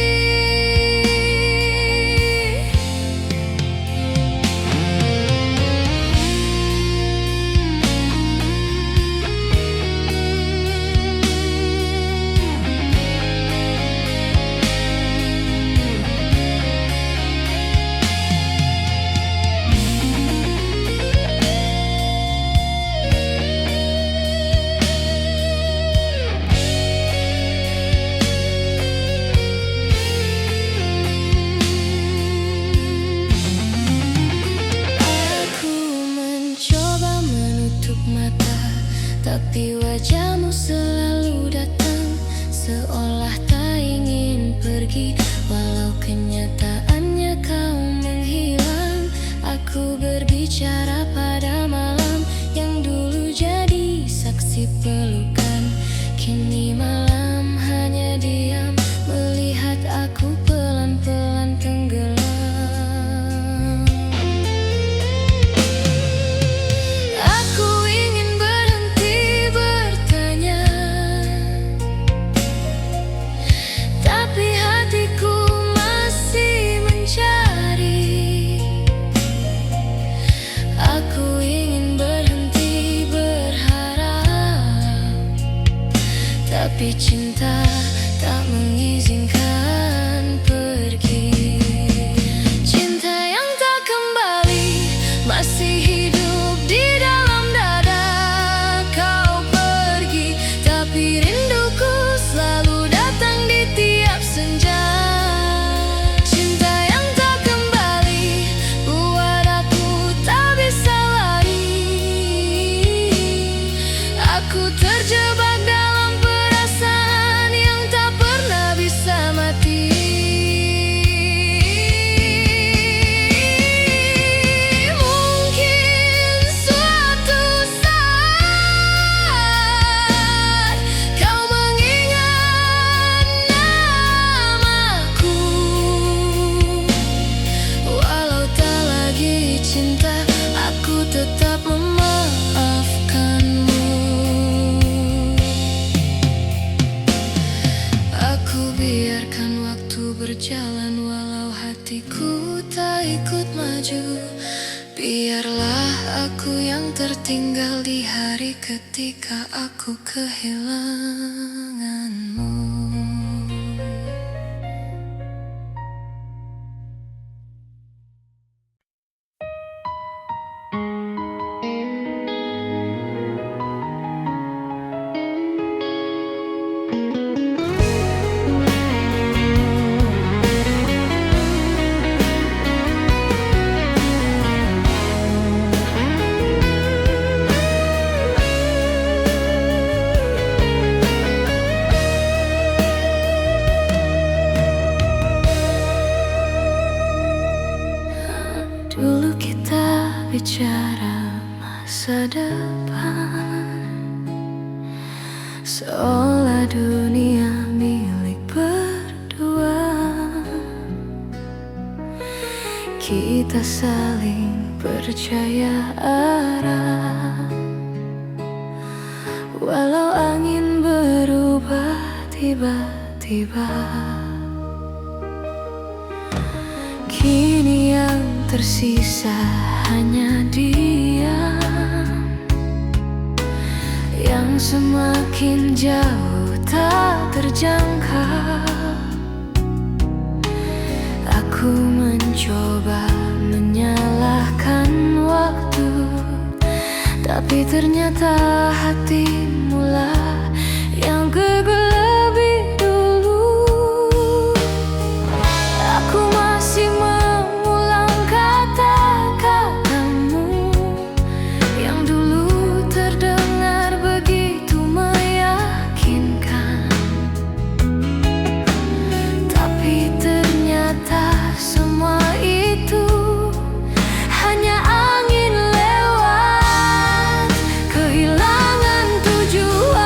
Aku mencoba menutup mata, tapi wajahmu selalu datang, seolah tak ingin pergi. Walau kenyataannya kau menghilang, aku berbicara pada malam yang dulu jadi saksi pelukan. Kini malam hanya diam melihat aku pelan-pelan tenggelam. Aku ingin berhenti bertanya, tapi hatiku masih mencari. Aku ingin berhenti berharap, tapi cinta tak mengizinkan pergi. Cinta yang tak kembali masih hidup di dalam dada. Kau pergi, tapi rinduku selalu datang di tiap senja. Cinta yang tak kembali buat aku tak bisa lari. Aku terjebak dalam perasaan yang tak pernah bisa mati. Mungkin suatu saat kau mengingat namaku. Walau tak lagi cinta, aku tetap memaafkanmu. Aku biarkan waktu berjalan walau hatiku tak ikut maju. Biarlah aku yang tertinggal di hari ketika aku kehilanganmu. Dulu kita bicara masa depan, seolah dunia milik berdua. Kita saling percaya arah. Walau angin berubah tiba-tiba, kini yang tersisa hanya diam, yang semakin jauh tak terjangkau. Aku mencoba menyalahkan waktu, tapi ternyata hatimulah yang gugur lebih dulu. Aku masih mengulang kata-katamu yang dulu terdengar begitu meyakinkan, tapi ternyata semua itu hanya angin lewat, kehilangan tujuan.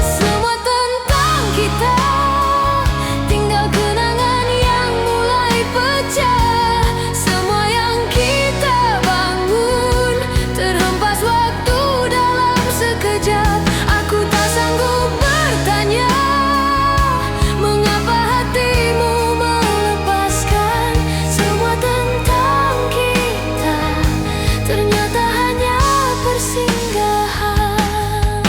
Semua tentang kita, tinggal kenangan yang mulai pecah. Semua yang kita bangun terhempas waktu dalam sekejap. Aku tak sanggup bertanya mengapa hatimu melepaskan. Semua tentang kita ternyata hanya persinggahan.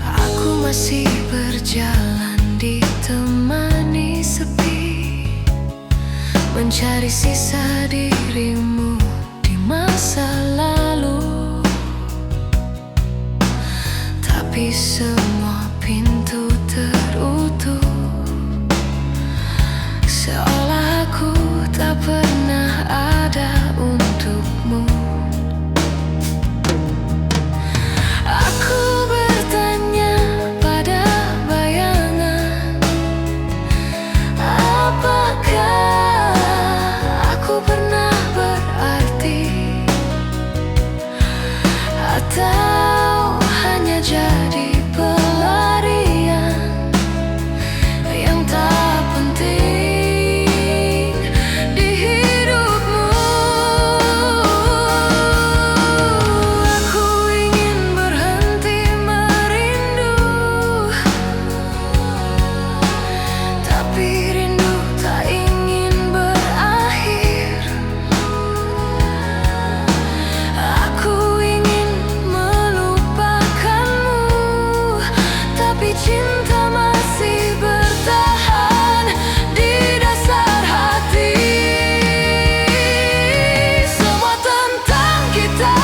Aku masih berjalan ditemani sepi, mencari sisa dirimu di masa lalu. Tapi semua pintu terutup, seolah aku tak pernah ada untukmu. Aku bertanya pada bayangan, apakah aku pernah berarti, atau hanya jadi pelarian yang tak penting di hidupmu. Aku ingin berhenti merindu, tapi rindu tak ingin berakhir. Aku ingin melupakanmu, tapi cinta masih bertahan di dasar hati. Semua tentang kita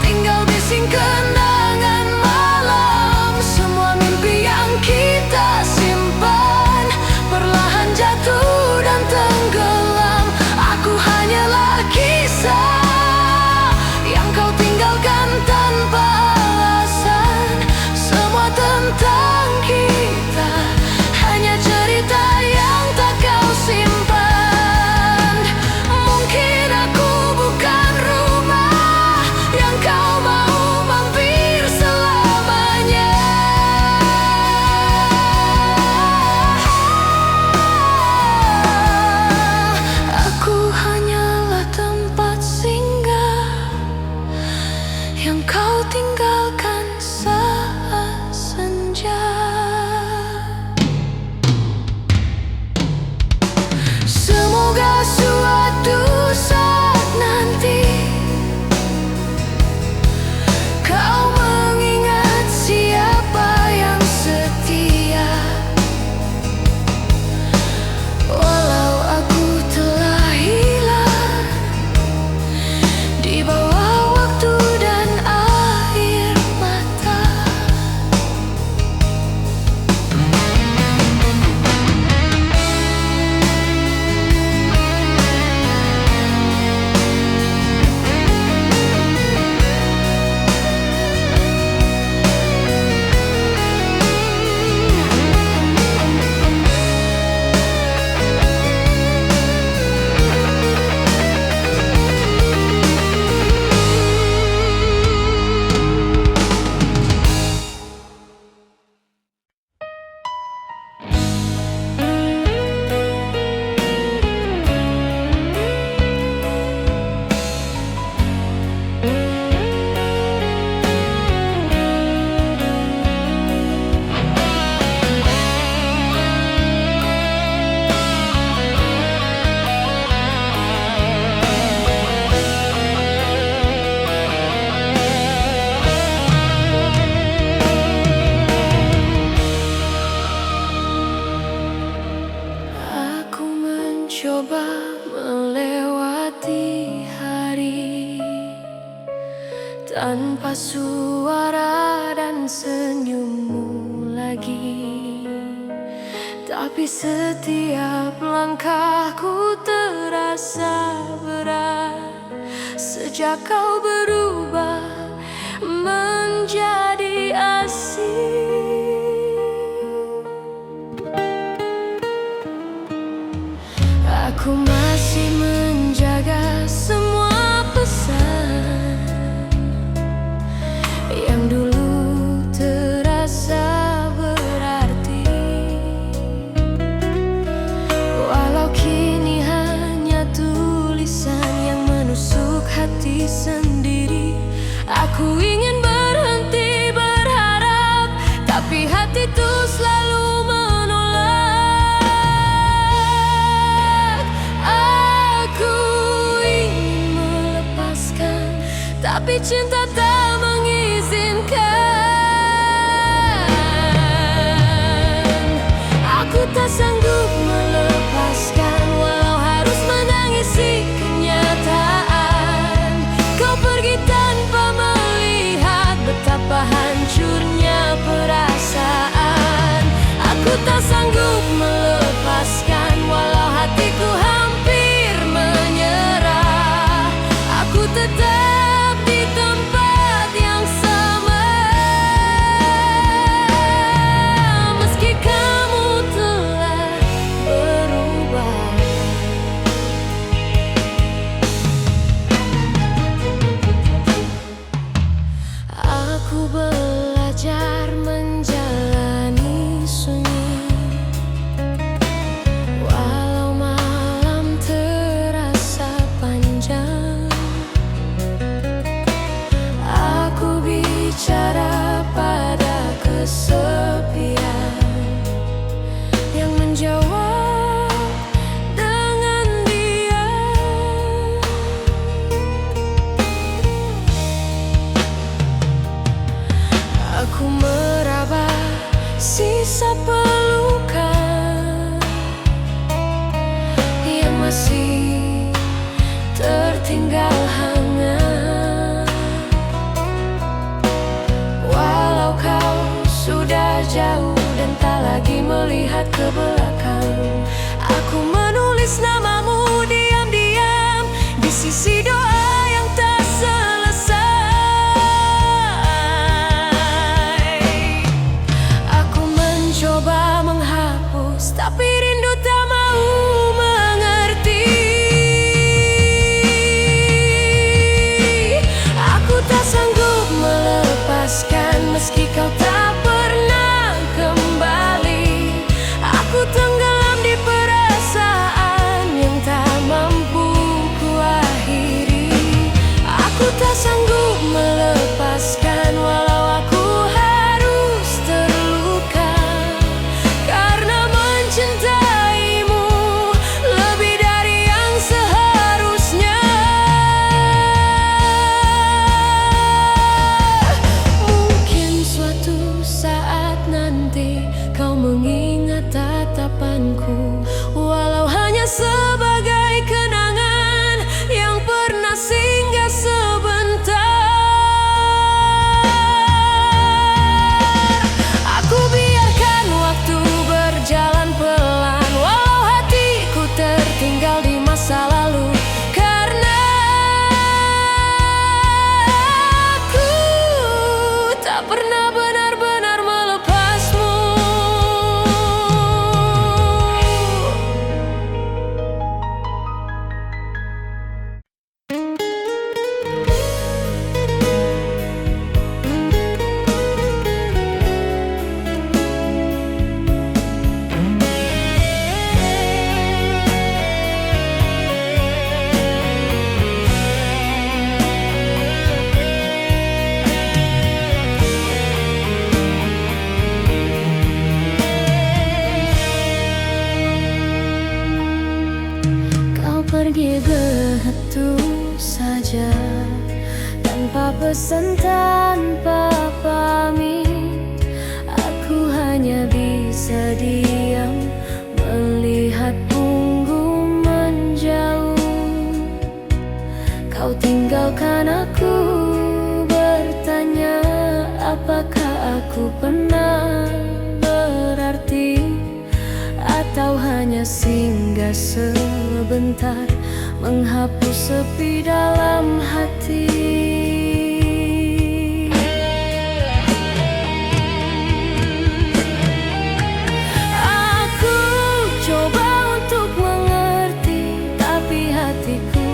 tinggal bising kenangan malam. Semua mimpi yang kita simpan perlahan jatuh dan tenggelam. Aku hanyalah kisah yang kau tinggalkan tanpa alasan. Semua tentang kita hanya cerita yang tak kau simpan. Mungkin aku bukan rumah yang kau mau mampir selamanya. Aku hanyalah tempat singgah yang kau tinggalkan saat senja. Semoga suatu saat nanti kau mengingat siapa yang setia. Walau aku telah hilang di bawah waktu dan air mata. tanpa suara dan senyummu lagi. Tapi setiap langkahku terasa berat sejak kau berubah menjadi asing. Aku masih menjaga semua pesan yang dulu terasa berarti, walau kini hanya tulisan yang menusuk hati sendiri. Aku ingin berhenti berharap, tapi hati itu selalu menolak. Aku ingin melepaskan, tapi cinta tak mengizinkan. Aku tak sanggup melepaskan, walau harus menangisi kenyataan. Kau pergi tanpa melihat betapa hancurnya perasaan. Aku tak sanggup melepaskan, walau hatiku hampir menyerah. Aku tetap di tempat yang sama, meski kamu telah berubah. Aku belajar menjalani sunyi, walau malam terasa panjang. Aku bicara pada kesepian yang menjawab dengan diam. Aku meraba sisa pelukan yang masih tertinggal hangat, walau kau sudah jauh dan tak lagi melihat ke belakang. Aku menulis namamu diam-diam di sisi doa yang tak selesai. Aku mencoba menghapus, tapi rindu tak mau mengerti. Aku tak sanggup melepaskan, meski kau tak pernah kembali. Aku tenggelam di perasaan yang tak mampu kuakhiri. Aku tak sanggup melepaskan, walau aku harus terluka, karena mencintaimu lebih dari yang seharusnya. Mungkin suatu saat nanti kau mengingat tatapanku, walau hanya sebagai kenangan yang pernah singgah sebentar. Aku biarkan waktu berjalan pelan, walau hatiku tertinggal di masa lalu, karena aku tak pernah benar-benar melepasmu. Kau pergi begitu saja, tanpa pesan, tanpa pamit. Aku hanya bisa diam melihat punggung menjauh. Kau tinggalkan aku aku pernah berarti, atau hanya singgah sebentar menghapus sepi dalam hati. Aku coba untuk mengerti, tapi hatiku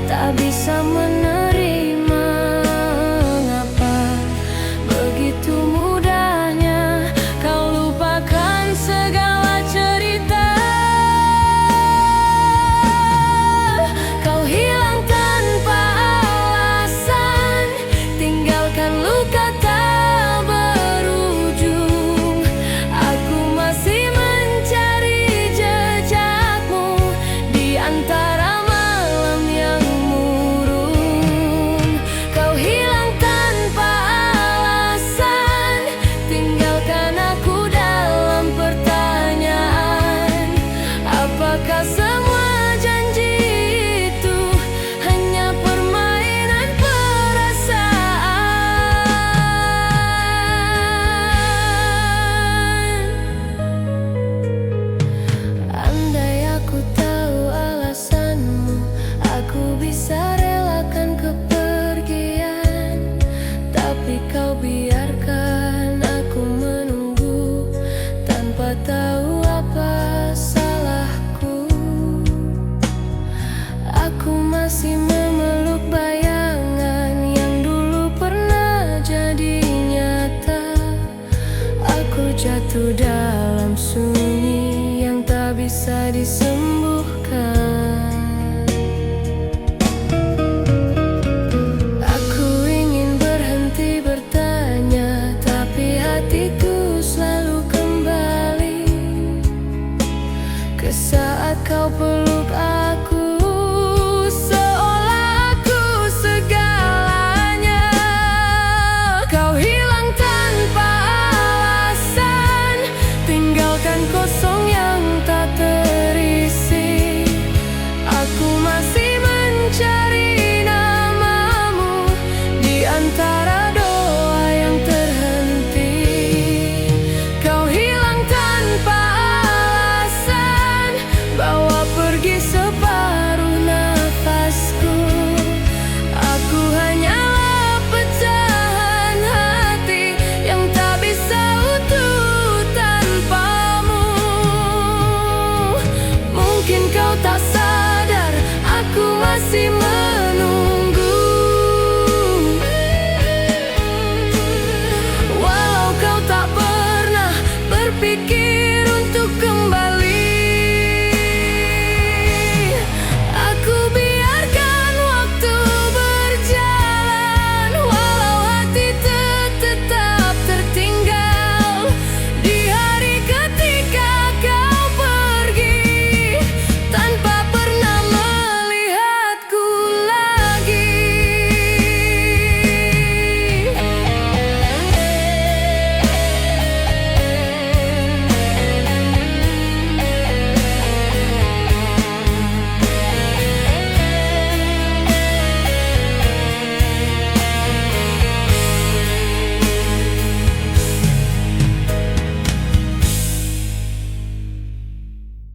tak bisa menerima. Mengapa begitu mudahnya kau lupakan segala cerita? Kau hilang tanpa alasan, tinggalkan luka tak berujung. Aku masih mencari jejakmu di antara malam yang murung. Kau hilang tanpa alasan, tinggalkan aku dalam pertanyaan. Apakah semua janji itu hanya permainan perasaan? Andai aku tahu alasanmu, aku bisa relakan kepergian. Tapi kau biarkan aku menunggu tanpa tahu apa salahku. Aku masih memeluk bayangan yang dulu pernah jadi nyata. Aku jatuh